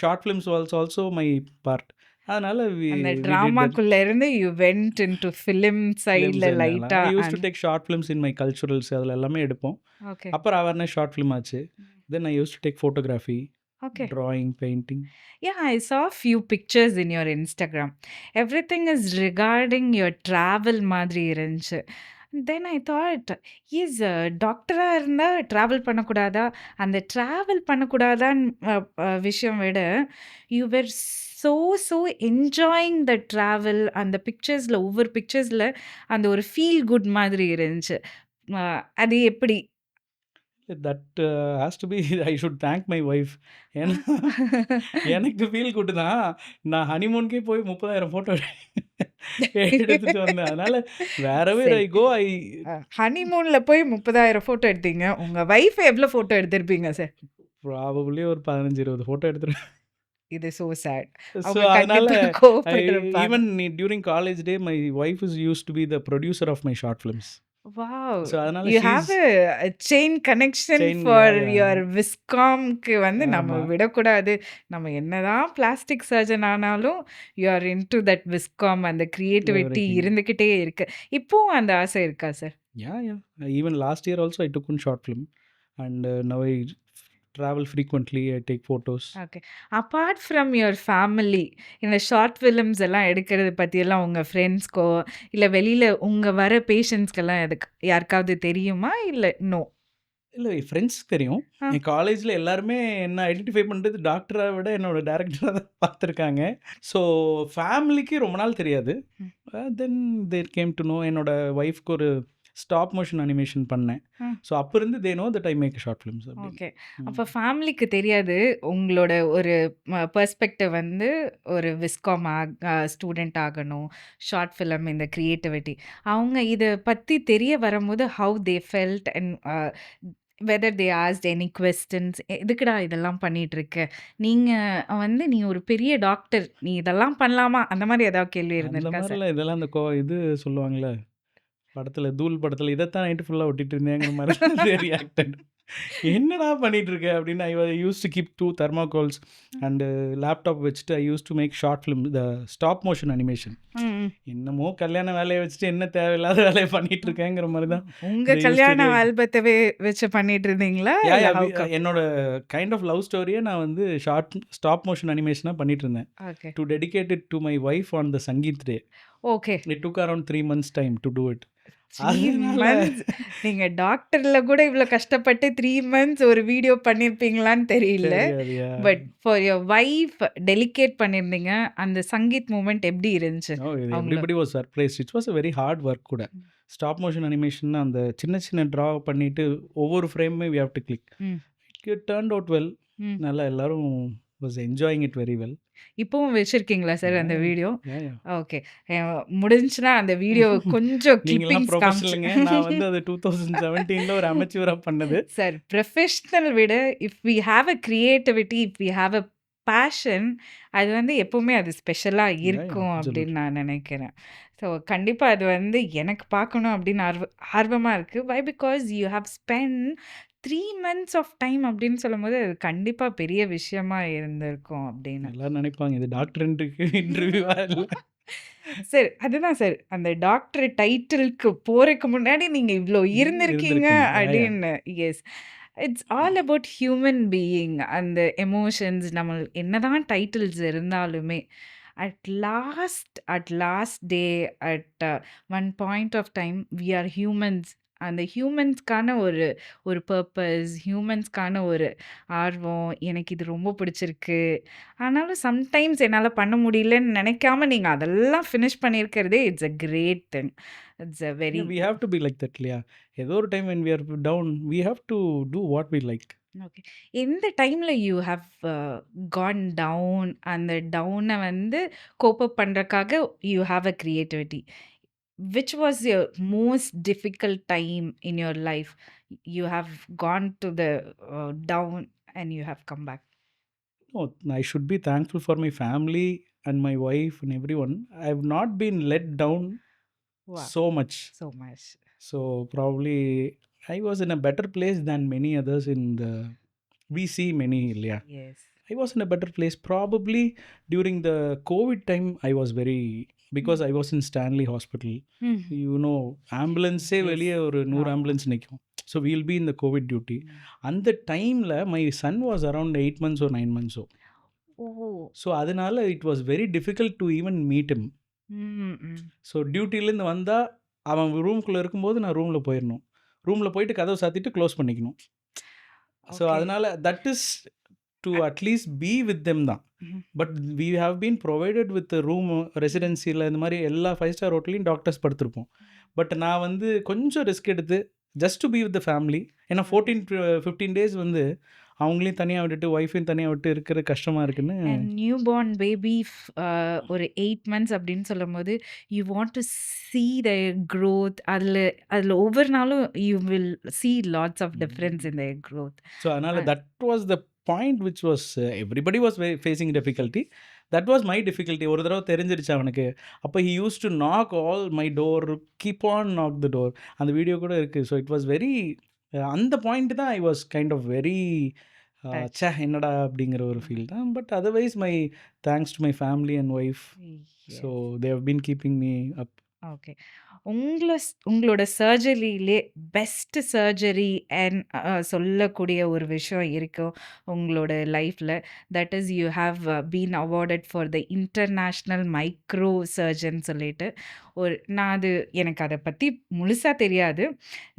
short films was also my part. அதனால
அந்த ட்ராமாக்குள்ள இருந்து யூ வென்ட் இன்டு ஃபிலிம் சைடில் லைட்டா
use to take short films in my culturals, அதில் எல்லாமே எடுப்போம்.
ஓகே.
அப்புறம் அவேர்னஸ் ஷார்ட் ஃபிலிம் ஆச்சு. Then I use to take photography,
Okay.
drawing, painting.
Yeah, I saw a few pictures in your Instagram. Everything is regarding your travel மாதிரி இருந்துச்சு. Then I thought, is டாக்டராக இருந்தால் travel பண்ணக்கூடாதா? அந்த travel பண்ணக்கூடாதான்னு விஷயம் விட you were so enjoying the travel. அந்த பிக்சர்ஸில் ஒவ்வொரு பிக்சர்ஸில் அந்த ஒரு ஃபீல் குட் மாதிரி இருந்துச்சு. அது எப்படி?
That has to be I should thank my wife. ஏன்னா எனக்கு ஃபீல் குட் தான். நான் ஹனிமூனுக்கே போய் 30,000 ஃபோட்டோ எடுத்துட்டு வந்தேன். அதனால வேறவே ஐ கோ ஐ
ஹனிமூனில் போய் 30,000 ஃபோட்டோ எடுத்தீங்க. உங்கள் ஒய்ஃப் எவ்வளோ ஃபோட்டோ எடுத்திருப்பீங்க சார்?
ப்ராபப்ளி ஒரு 15-20 ஃபோட்டோ எடுத்துருவேன்.
இது ஸோ சேட்.
ஸோ அதனால even during college day my wife is use to be the producer of my short films.
Wow.
So அதனால
You have a chain connection for your Viscomக்கு வந்து நம்ம விடக்கூடாது. நம்ம என்னதான் பிளாஸ்டிக் சர்ஜன் ஆனாலும் you are into that Viscom, அந்த creativity இருந்துக்கிட்டே இருக்கு. இப்போவும் அந்த ஆசை இருக்கா sir?
Yeah. Even last year also I took one short film and now I travel frequently. I take photos.
Okay. Apart from your family, இந்த short films எல்லாம் எடுக்கிறது பற்றியெல்லாம் உங்கள் ஃப்ரெண்ட்ஸ்க்கோ இல்லை வெளியில் உங்கள் வர பேஷண்ட்ஸ்க்கெல்லாம் யாருக்காவது தெரியுமா இல்லை நோ?
இல்லை, என் ஃப்ரெண்ட்ஸ் தெரியும். என் காலேஜில் எல்லாருமே என்ன ஐடென்டிஃபை பண்ணுறது டாக்டரை விட என்னோட டேரக்டராக தான் பார்த்துருக்காங்க. ஸோ ஃபேமிலிக்கு ரொம்ப நாள் தெரியாது. Then they came to know. என்னோட ஒய்ஃப்க்கு ஒரு ஸ்டாப் மோஷன் அனிமேஷன் பண்ணேன். ஸோ அப்போ இருந்து they know that I make short films.
Okay. அப்போ ஃபேமிலிக்கு தெரியாது உங்களோட ஒரு பெர்ஸ்பெக்டிவ் வந்து ஒரு விஸ்காம் ஸ்டூடெண்ட் ஆகணும், ஷார்ட் ஃபிலிம், இந்த க்ரியேட்டிவிட்டி. அவங்க இதை பற்றி தெரிய வரும்போது how they felt and whether they asked any questions, எதுக்குடா இதெல்லாம் பண்ணிட்டு இருக்க? நீங்க வந்து நீ ஒரு பெரிய டாக்டர். நீ இதெல்லாம் பண்ணலாமா? அந்த மாரி ஏதாவது கேள்வி
அந்த
இருந்திருக்கா சார்?
மாரிலாம் இதெல்லாம் அந்த இது சொல்லுவாங்கல்ல, படத்துல தூள் படத்துல இதத்தான் நைட்டு ஃபுல்லா ஒட்டிட்டு இருந்தேங்கிற மாரி தான் தே ரியாக்டட். என்னடா பண்ணிட்டு இருக்க? அப்படின்னு I used to keep 2 thermocols and laptop வச்சுட்டு I used to make short film the stop motion animation.
ம், ம்.
என்னமோ கல்யாண வேலைய வச்சுட்டு என்ன தேவையில்லாத வேலைய பண்ணிட்டு இருக்கேங்கிற மாரி தான்
உங்க
தே யூஸ்ட் டு
கல்யாண
ரியாக்ட்.
ஆல்பத்தவே வச்சு பண்ணிட்டு இருந்தீங்களா?
யா
இல்ல
யா
ஹவ் கம்?
என்னோட கைண்ட் ஆஃப் லவ் ஸ்டோரியே நான் வந்து ஸ்டாப் மோஷன் அனிமேஷனா பண்ணிட்டு இருந்தேன்.
Okay.
To dedicate it to my wife on the sangeet day.
Okay.
It took around 3 months time to do it.
3
அதனால
மந்த்ஸ். நீங்க டாக்டர்ல கூட இவ்ளோ கஷ்டப்பட்டு 3 மந்த்ஸ் ஒரு வீடியோ பண்ணியிருப்பீங்களான்னு தெரியல.
தெரியாதுயா.
But for your wife dedicate பண்ணியிருந்தீங்க. அந்த சங்கீத் மூமெண்ட் எப்படி இருந்துச்சு?
நோ
அவங்கள
everybody was surprised. It was a very hard work கூட.
ம்.
ஸ்டாப் மோஷன் அனிமேஷன் அந்த சின்ன சின்ன ட்ரா பண்ணிட்டு ஒவ்வொரு ஃப்ரேமுமே வி ஹேவ் டு கிளிக்.
ம்.
It turned out well.
ம்.
நல்லா எல்லாரும் was enjoying it very well.
இப்பவும் வச்சிருக்கீங்களா சார்
யா
அந்த
யா
வீடியோ?
யா யா.
ஓகே. முடிஞ்சுச்சுனா அந்த வீடியோ கொஞ்சம்
நீங்கலாம்
கிளிப்பிங்ஸ் காமிச்சு
ப்ரொஃபஷனலுங்க. நான் வந்து அது 2017ல ஒரு அமெச்சூரா பண்ணது.
சார் ப்ரொஃபஷனல் விட if we have a creativity, if we have a passion, அது வந்து எப்பவுமே அது ஸ்பெஷலா
யா யா
இருக்கும் அப்படின்னு
அப்சல்யூட்லி.
நான் நினைக்கிறேன். ஸோ கண்டிப்பா அது வந்து எனக்கு பார்க்கணும் அப்படின்னு ஆர்வமா இருக்கு. Why because you have spend 3 months of time அப்படின்னு சொல்லும்போது, அது கண்டிப்பா பெரிய விஷயமா இருந்திருக்கும் அப்படின்னு.
எல்லாரும் நினைப்பாங்க இது டாக்டர் இன்டர்வியூவா இல்ல.
சார், அதுதான் சார். அந்த டாக்டர் டைட்டிலுக்கு போறதுக்கு முன்னாடி நீங்க இவ்ளோ இருந்திருக்கீங்க
இருந்திருக்கீங்க. Yeah yeah.
அப்படின்னு. Yes. It's all about human being. அந்த எமோஷன்ஸ் நம்ம என்னதான் டைட்டில்ஸ் இருந்தாலுமே, at last day, at one point of time we are humans. அந்த ஹியூமன்ஸ்க்கான ஒரு ஒரு பர்ப்பஸ், ஹியூமன்ஸ்க்கான ஒரு ஆர்வம், எனக்கு இது ரொம்ப பிடிச்சிருக்கு. ஆனாலும் சம்டைம்ஸ் என்னால பண்ண முடியலன்னு நினைக்காம நீங்க அதெல்லாம் ஃபினிஷ் பண்ணியிருக்கிறதே it's a great thing. It's a very
we have to be like that இல்லையா? ஏதோ ஒரு time when we are down we have to do what we like.
Okay. எந்த டைம்ல யூ ஹேவ் கான் டவுன், அந்த டவுன வந்து cope up பண்றதுக்காக you have a creativity. Which was your most difficult time in your life? You have gone to the down and you have come back.
No, I should be thankful for my family and my wife and everyone. I have not been let down
Wow,
so much.
so much.
So probably I was in a better place than many others in the we see many இல்லையா?
Yes.
I was in a better place probably during the COVID time. I was very because I was in Stanley Hospital.
Mm.
You know ஆம்புலன்ஸே
Yes.
வெளியே ஒரு 100
ஆமா.
Ambulance நிற்கும். So we'll be இந்த COVID duty.
ம்.
அந்த டைமில் my son was around 8 months or 9 months.
ஓ!
ஸோ அதனால it was very difficult to even meet him.
ம், ம்.
ஸோ டியூட்டிலேருந்து வந்தால் அவன் ரூம்குள்ளே இருக்கும்போது நான் ரூமில் போயிடணும். ரூமில் போயிட்டு கதவை சாத்திட்டு க்ளோஸ் பண்ணிக்கணும். So
okay.
அதனால that is to at least be with them தான்.
ம்.
But we have been provided with room ரெசிடென்சியில் இந்த மாதிரி எல்லா 5-star ஹோட்டல்லையும் டாக்டர்ஸ் படுத்திருப்போம். பட் நான் வந்து கொஞ்சம் ரிஸ்க் எடுத்து just to be with the family. ஏன்னா 14 to 15 days வந்து அவங்களையும் தனியாக விட்டுட்டு ஒய்ஃபையும் தனியாக விட்டு இருக்கிறது கஷ்டமாக இருக்குன்னு.
அண்ட் நியூ பார்ன் பேபி ஒரு 8 மந்த்ஸ் அப்படின்னு சொல்லும்போது, you want to see their growth. அதில் ஒவ்வொரு நாளும் you will see lots of difference in their growth.
So அதனால் that was the point which was everybody was facing difficulty. That was my difficulty. ஒரு தடவை தெரிஞ்சிருச்சு அவனுக்கு. அப்போ he use to knock all my door, keep on knock the door. அந்த video கூட இருக்குது. So it was very அந்த பாயிண்ட் தான் I was kind of very
Touch.
என்னடா அப்படிங்கிற ஒரு ஃபீல் தான். But otherwise my thanks to my family and wife. So
Yes.
They have been keeping me up.
Okay. உங்களோட சர்ஜரியிலே பெஸ்ட் சர்ஜரி அண்ட் சொல்லக்கூடிய ஒரு விஷயம் இருக்கும் உங்களோட லைஃப்பில். That is you have been awarded for the international micro surgeon சொல்லிட்டு நான் அது எனக்கு அதை பற்றி முழுசாக தெரியாது.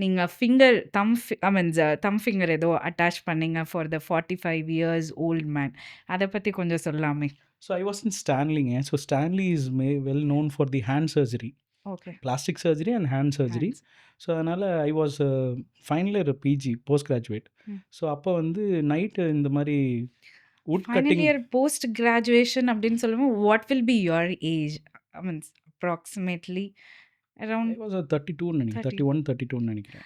நீங்கள் ஃபிங்கர் தம் ஃபிங்கர் ஏதோ அட்டாச் பண்ணீங்க for the 45 years old man. அதை பற்றி கொஞ்சம் சொல்லாமே.
So I was in Stanley. So Stanley is well known for the hand surgery,
okay.
plastic surgery and hand surgery.
Hands.
So அதனால் I was final year PG post graduate.
ம்.
So அப்போ வந்து night இந்த மாதிரி would
final
cutting.
Year post graduation அப்படின்னு சொல்லும்போது what will be your age? I means approximately around
I was 32ன்னு நினைக்கிறேன்.
30.
31, 32ன்னு நினைக்கிறேன்.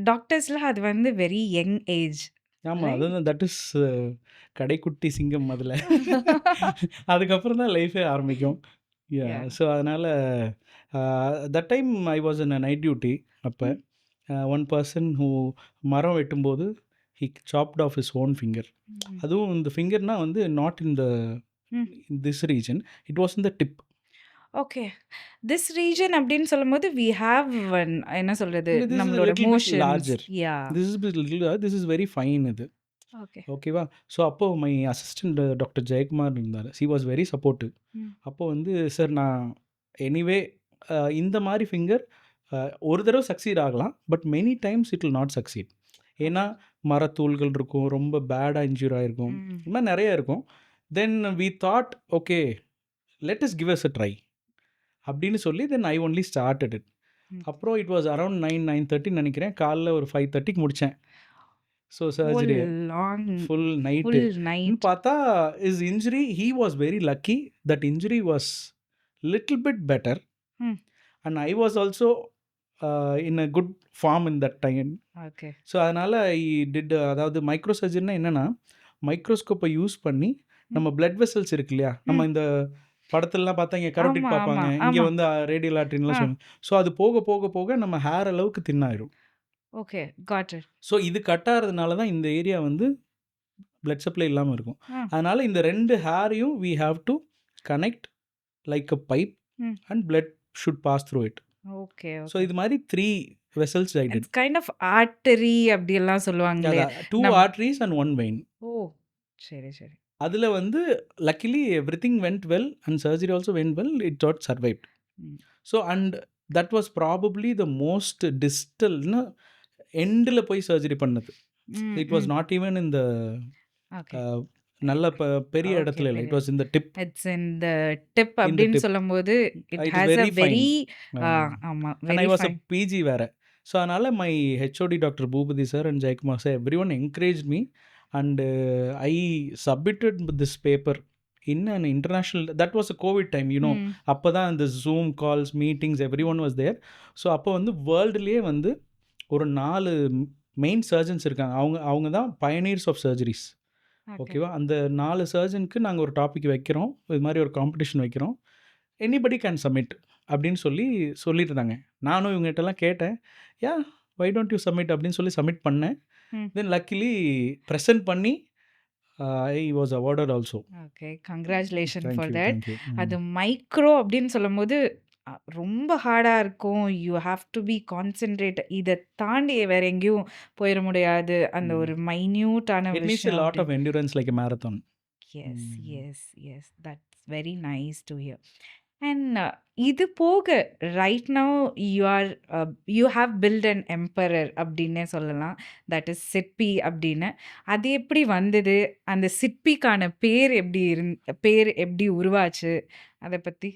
டாக்டர்ஸ்ல அது வந்து வெரி யங் ஏஜ்,
ஆமா.
ரைட்?
அதுதான் தட் இஸ் கடைக்குட்டி சிங்கம் அதுல. அதுக்கப்புறம் தான் லைஃபே ஆரம்பிக்கும். யா.
யா.
ஸோ அதனால that time I was in a night duty. அப்ப ஒன் பர்சன் ஹூ மரம் வெட்டும்போது he chopped off his own finger. அதுவும் இந்த ஃபிங்கர்னா வந்து not in the this region, it was in the tip.
Okay. This region அப்படின்னு சொல்லும்போது வி ஹேவ் என்ன சொல்றது,
This is a
நம்மளோட
little bit
motions.
larger.
Yeah.
This is very fine இது.
ஓகே.
ஓகேவா? ஸோ அப்போ மை அசிஸ்டன்ட் டாக்டர் ஜெயக்குமார் இருந்தார். She was very supportive. அப்போ வந்து சார் நான் எனிவே இந்த மாதிரி ஃபிங்கர் ஒரு தடவை சக்சீட் ஆகலாம், but many times it will not succeed. ஏன்னா மரத்தூள்கள் இருக்கும், ரொம்ப பேடாக இன்ஜூர் ஆகிருக்கும், இது மாதிரி நிறைய இருக்கும். Then we thought okay let us give us a try அப்படின்னு சொல்லி then I only started it. அப்புறம் இட் வாஸ் அரௌண்ட் 9:30 நினைக்கிறேன். காலைல ஒரு 5:30க்கு முடித்தேன். ஸோ சர்ஜரி ஃபுல் நைட்டு பார்த்தா is injury he was very lucky that injury was little bit better and I was also in a good form in that time.
Okay.
So அதனால் I did, அதாவது micro சர்ஜரினா என்னென்னா மைக்ரோஸ்கோப்பை use பண்ணி நம்ம blood vessels இருக்கு இல்லையா, நம்ம இந்த படத்துலலாம் பார்த்தா இங்கே கரோட்டிட் பார்ப்பாங்க, இங்கே வந்து ரேடியல் ஆர்டரின்லாம் சொல்லுவாங்க. ஸோ அது போக போக போக நம்ம ஹேர் அளவுக்கு தின்னாயிரும்.
Okay, got it.
ஸோ இது கட் ஆகிறதுனால தான் இந்த ஏரியா வந்து பிளட் சப்ளை இல்லாமல் இருக்கும். அதனால் இந்த ரெண்டு ஹேரையும் we have to connect like a pipe and blood should pass through it.
Okay.
So இது மாதிரி 3 vessels I did.
It's kind of artery அப்படி எல்லாம் சொல்லுவாங்களே.
2 arteries and 1 vein.
ஓ சரி சரி.
அதில் வந்து luckily everything went well and surgery also went well, it got survived. So and that was probably the most டிஸ்டல்னு எண்டில் போய் சர்ஜரி பண்ணது. இட் வாஸ் நாட் ஈவன் இந்த நல்ல பெரிய இடத்துல இல்லை, இட் வாஸ் இந்த tip.
It's in the tip அப்படின்னு சொல்லும்போது இட் ஹஸ் a very ஆமா
and I was a PG வேற. ஸோ அதனால் my HOD doctor Boopathi sir and Jayakumar sir every one encourage me and I submitted this paper in an international, that was a COVID time, you know. அப்போ தான் இந்த Zoom calls meetings every one was there. So அப்போ வந்து வேர்ல்டுலேயே வந்து ஒரு 4 main surgeons இருக்காங்க, அவங்க தான் பயனியர்ஸ் ஆஃப் சர்ஜரிஸ். ஓகேவா? அந்த 4 சர்ஜனுக்கு நாங்கள் ஒரு டாபிக் வைக்கிறோம், இது மாதிரி ஒரு காம்படிஷன் வைக்கிறோம், எனிபடி கேன் சப்மிட் அப்படின்னு சொல்லிட்டு இருந்தாங்க. நானும் இவங்ககிட்டலாம் கேட்டேன், யா வை டோன்ட் யூ சப்மிட் அப்படின்னு சொல்லி சப்மிட் பண்ணேன். Then luckily present பண்ணி I was awarded also.
Okay, congratulations for that.
Thank you.
அது மைக்ரோ அப்படின்னு சொல்லும்போது ரொம்ப ஹார்டாக இருக்கும். You have to be concentrate. இதை தாண்டி வேற எங்கேயும் போயிட முடியாது. அந்த ஒரு மைன்யூட்டான
It needs a lot of endurance like a marathon.
Yes yes yes that's very nice to hear. And இது போக right now you have built an emperor அப்படின்னே சொல்லலாம், தட் இஸ் சிற்பி அப்படின்னு. அது எப்படி வந்தது, அந்த சிற்பிக்கான பேர் எப்படி உருவாச்சு, அதை பற்றி?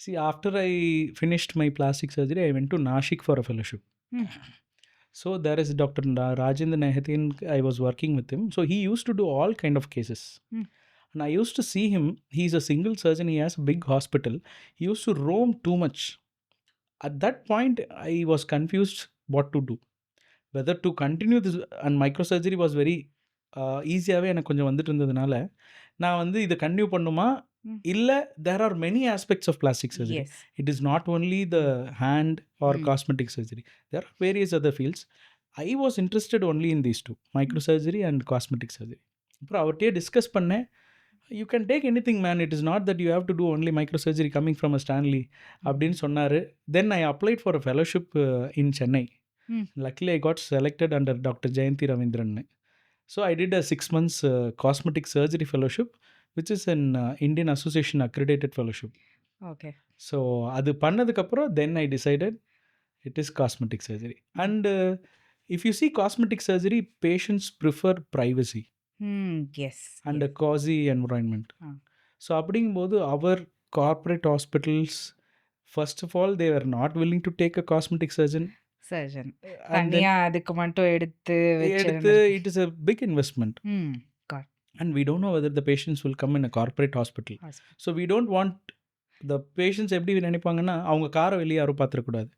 See, after I finished my plastic surgery, I went to Nashik for a fellowship. So there is Dr. Rajendra Nehatin, I was working with him. So he used to do all kind of cases. And I used to see him, he's a single surgeon, he has a big hospital. He used to roam too much. At that point, I was confused what to do. Whether to continue this, and microsurgery was very ஈஸியாகவே எனக்கு கொஞ்சம் வந்துட்டு இருந்ததுனால நான் வந்து இதை continue பண்ணுமா இல்லை, there are many aspects of plastic surgery.
Yes.
It is not only the hand or cosmetic surgery. There are various other fields. I was interested only in these two, microsurgery and cosmetic surgery. அப்புறம் அவர்கிட்டயே discuss பண்ணேன், you can take any thing man, it is not that you have to do only microsurgery coming from a Stanley அப்படின்னு சொன்னார். Then I applied for a fellowship in Chennai. Luckily I got selected under doctor Jayanthi Ravindran. So I did a 6 months cosmetic surgery fellowship which is an Indian Association accredited fellowship.
Okay.
So அது பண்ணதுக்கப்புறம் then I decided it is cosmetic surgery. And if you see cosmetic surgery, patients prefer privacy.
Yes.
And a cozy environment. So அப்படிங்கும்போது our corporate hospitals, first of all, they were not willing to take a cosmetic surgeon.
தனியா அதுக்கு மட்டும் எடுத்து
it is a big investment. And we don't know whether the patients will come in a corporate hospital. So we don't want the patients எப்படி நினைப்பாங்கன்னா, அவங்க கார வெளிய யாரும் பார்த்துறக்கூடாது.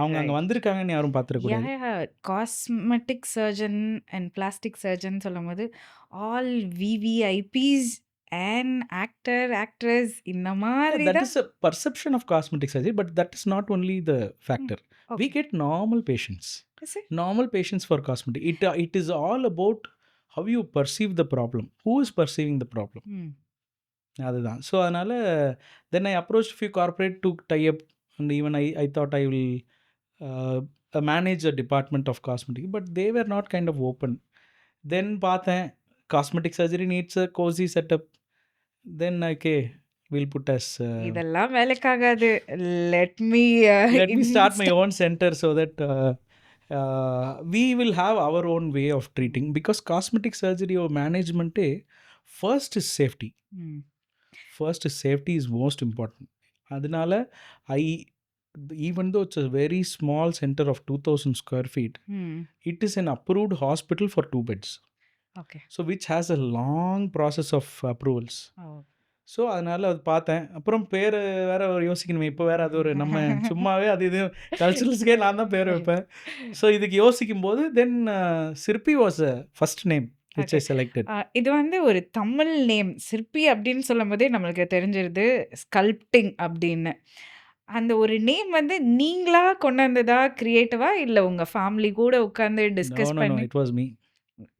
அவங்க அங்க
ரைட்.
வந்திருக்காங்கன்னு யாரும் பார்த்துறக்கூடாது.
Cosmetic surgeon and plastic surgeon சொல்லும்போது all VVIPs and actor actress இந்த
Yeah,
மாதிரி
that
தான்.
is a perception of cosmetic surgery, but that is not only the factor. We
okay.
get normal patients.
Is it?
Normal patients for cosmetic. It is all about how you perceive the problem. Who is perceiving the problem?
ம்.
அதுதான். So அதனால then I approach few corporate to tie up and even I thought I will manage a department of cosmetic, but they were not kind of open. Then பார்த்தேன் cosmetic surgery needs a cosy setup. Then okay will put us
இதெல்லாம் வேலைக்காகாது. Let me
let me start my own center so that we will have our own way of treating, because cosmetic surgery or management first is safety. First is safety is most important. அதனால I, even though it's a very small center of 2000 square feet, it is an approved hospital for 2 beds,
okay.
so which has a long process of approvals. So அதனால் அது பார்த்தேன். அப்புறம் பேர் வேறு யோசிக்கணுமே. இப்போ வேறு அது ஒரு நம்ம சும்மாவே அது இது கல்ச்சுரல்ஸ்க்கே நான் தான் பேர் வைப்பேன். ஸோ இதுக்கு யோசிக்கும் போது தென் சிற்பி was a first name which I selected.
இது வந்து ஒரு தமிழ் நேம். சிற்பி அப்படின்னு சொல்லும் போதே நம்மளுக்கு தெரிஞ்சிருது ஸ்கல்ப்டிங் அப்படின்னு. அந்த ஒரு நேம் வந்து நீங்களா கொண்டு வந்ததா கிரியேட்டிவா, இல்லை உங்கள் ஃபேமிலி கூட உட்காந்து டிஸ்கஸ் பண்ணி?
It was me.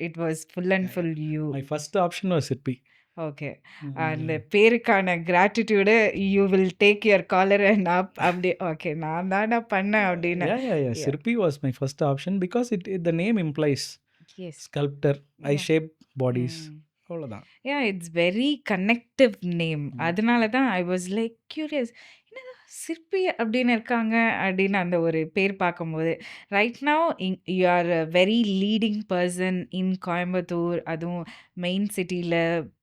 It was full and full you.
My first option was Sirpi.
Okay. அந்த பேருக்கான gratitude you will take your collar and up அப்படி. ஓகே, நான் தானே பண்ணேன் அப்படின்னு.
Sirpi was my first option because the name implies sculptor. I shape bodies, அவ்வளோதான்.
It's very connective name. அதனால தான் ஐ வாஸ் லைக் கியூரியஸ், என்னடா சிற்பி அப்படின்னு இருக்காங்க அப்படின்னு அந்த ஒரு பேர் பார்க்கும்போது. Right now you are a very leading person in Coimbatore, அதுவும் மெயின் சிட்டியில்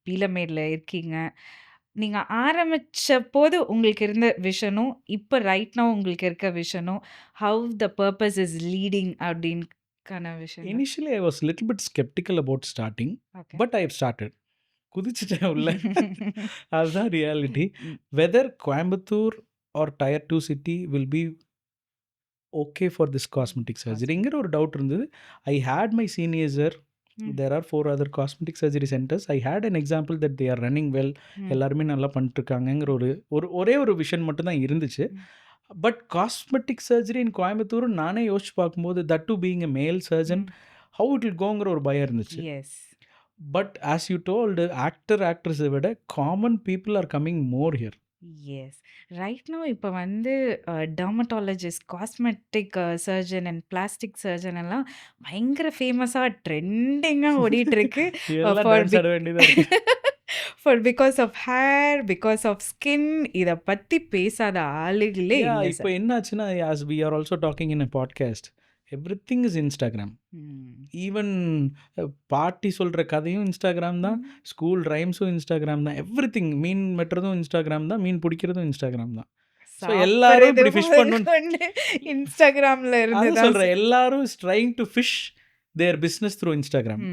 பீலமேடில் இருக்கீங்க. நீங்கள் ஆரம்பித்த போது உங்களுக்கு இருந்த விஷனும் இப்போ ரைட் நவ் உங்களுக்கு இருக்க விஷனும், how the purpose is leading அப்படின்கான விஷயம்.
Initially, I was a little bit skeptical about starting,
okay.
but I have started. குதிச்சிட்டேன் உள்ள. அதுதான் reality. Whether Coimbatore or Tier 2 city will be okay for this cosmetic surgeryங்கிற ஒரு doubt இருந்தது. I had my seniors there. There are 4 other cosmetic surgery centers. I had an example that they are running well. எல்லாருமே நல்லா பண்ணிட்டுருக்காங்கங்கிற ஒரே ஒரு vision மட்டும்தான் இருந்துச்சு. But cosmetic surgery in Coimbatore நானே யோசிச்சு பார்க்கும்போது, that to being a male surgeon, how it will கோங்கிற ஒரு பயம் இருந்துச்சு. பட் ஆஸ் யூ டோல்டு, ஆக்ட்ரஸை விட common people are coming more here.
Yes. Right now இப்போ வந்து dermatologist, cosmetic surgeon and plastic surgeon எல்லாம் பயங்கர ஃபேமஸாக ட்ரெண்டிங்காக ஓடிட்டுருக்கு. For because of hair, because of skin, இதை பற்றி பேசாத ஆளுகளே இல்லை.
இப்போ என்னாச்சுன்னா, as we are also talking in a podcast, everything is Instagram. Even பாட்டி சொல்கிற கதையும் இன்ஸ்டாகிராம் தான், ஸ்கூல் ரைம்ஸும் இன்ஸ்டாகிராம் தான், எவ்ரிதிங். மீன் வெட்டுறதும் இன்ஸ்டாகிராம் தான், மீன் பிடிக்கிறதும் இன்ஸ்டாகிராம் தான். ஸோ எல்லாரும் இப்படி ஃபிஷ் பண்ணணும்
இன்ஸ்டாகிராமில் இருந்து
சொல்கிறேன். எல்லாரும் is trying to fish their business through Instagram.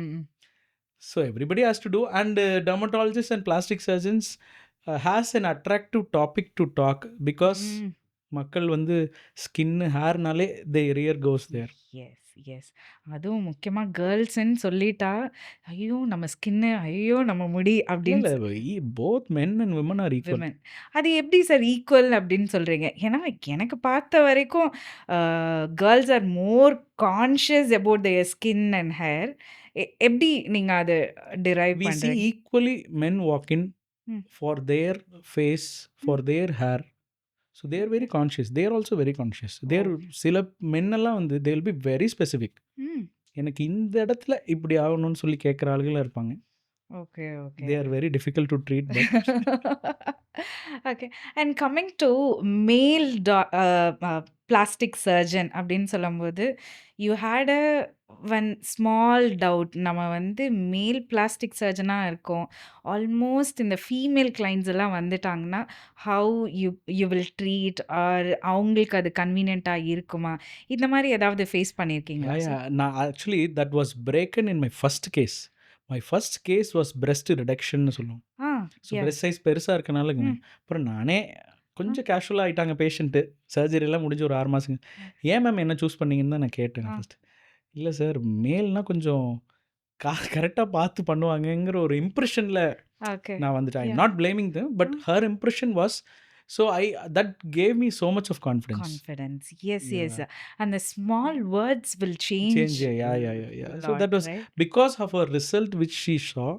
So everybody has to do, and dermatologists and plastic surgeons has an attractive topic to talk, because மக்கள் வந்து ஸ்கின்னு ஹேர்னாலே they rear goes there.
Yes. அதுவும் முக்கியமாக கேர்ள்ஸ்ன்னு சொல்லிட்டா, ஐயோ நம்ம ஸ்கின்னு, ஐயோ நம்ம முடி அப்படின்னு.
both men and women are equal.
அது எப்படி சார் ஈக்குவல் அப்படின்னு சொல்கிறீங்க? ஏன்னா எனக்கு பார்த்த வரைக்கும் girls are more conscious about their skin and hair. எப்படி நீங்கள் அதை டிரைவ்
We see
பண்ணுறீங்க?
equally men walk in for their face, for their hair. So they are very conscious. They are also very conscious. சில மென்னெல்லாம் வந்து they will be very specific. எனக்கு இந்த இடத்துல இப்படி ஆகணும்னு சொல்லி கேட்குற ஆளுகளும் இருப்பாங்க.
Okay.
They are very difficult to treat.
Okay. And coming to male plastic surgeon அப்படின்னு சொல்லும்போது, you had a one small doubt. நம்ம வந்து மேல் பிளாஸ்டிக் சர்ஜனாக இருக்கோம், ஆல்மோஸ்ட் இந்த ஃபீமேல் கிளைண்ட்ஸ் எல்லாம் வந்துட்டாங்கன்னா how you will treat, or அவங்களுக்கு அது கன்வீனியண்ட்டாக இருக்குமா? இந்த மாதிரி ஏதாவது ஃபேஸ் பண்ணியிருக்கீங்களா?
நான் actually that was broken in my first case. My first case was breast ரிடக்ஷன்னு சொல்லுவோம். ஸோ பிரெஸ்ட் சைஸ் பெருசாக இருக்கனால அப்புறம் நானே கொஞ்சம் கேஷுவலாக ஆகிட்டாங்க பேஷண்ட்டு. சர்ஜரிலாம் முடிஞ்சு ஒரு 6 மாதங்க. ஏன் மேம் என்ன சூஸ் பண்ணீங்கன்னு தான் நான் கேட்டேன் ஃபஸ்ட்டு. இல்லை சார் மேல்னா கொஞ்சம் கரெக்டாக பார்த்து பண்ணுவாங்கங்கிற ஒரு இம்ப்ரெஷனில்
ஓகே.
நான் வந்துட்டேன். I am not blaming them, but her impression was so that gave me so much of confidence.
Confidence. Yes, yes. And the small words will change
Change, yeah.
a
So
lot,
that was
right?
because of her result which she saw.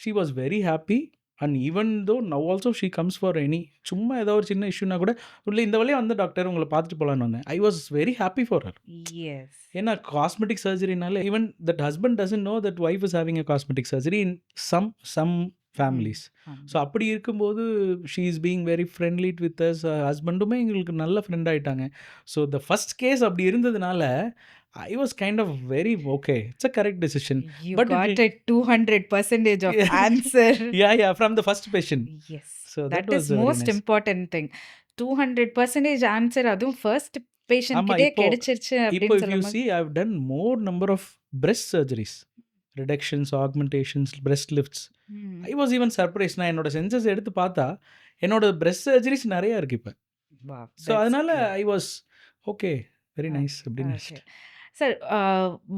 She was very happy. And even though now also she comes for any சும்மா ஏதோ ஒரு சின்ன இஷ்யூனா கூட உள்ள இந்த வழியாக வந்து doctor உங்களை பார்த்துட்டு போகலான்னு வந்தேன். I was very happy for her.
Yes.
ஏன்னா காஸ்மெட்டிக் சர்ஜரினால even that husband doesn't know that wife is having a cosmetic surgery in some families. So அப்படி இருக்கும்போது she is being very friendly with us. ஹஸ்பண்டுமே எங்களுக்கு நல்ல friend ஆகிட்டாங்க. So the first case அப்படி இருந்ததுனால I was kind of very okay. It's a correct decision.
You
But
got
it
a 200% of answer.
yeah, from the first patient.
Yes.
So
That
was
is
very
most
nice.
important thing. 200% answer அதுவும் first patient
ஆமா,
கிட்டே
இப்போ
கிடைச்சிருச்சு
இப்போ
அப்படின்னு
if you
சொல்லும்போது
see, I've done more number of breast surgeries, reductions, augmentations, breast lifts.
ம்.
I was even surprised. நான் என்னோட சென்சஸ் எடுத்து பார்த்தா என்னோட breast surgeries நிறைய இருக்கு இப்போ.
Wow,
ஸோ
that's
அதனால
great.
I was okay, very nice அப்படின்னு
Okay.
நினச்சிட்டேன்.
Sir,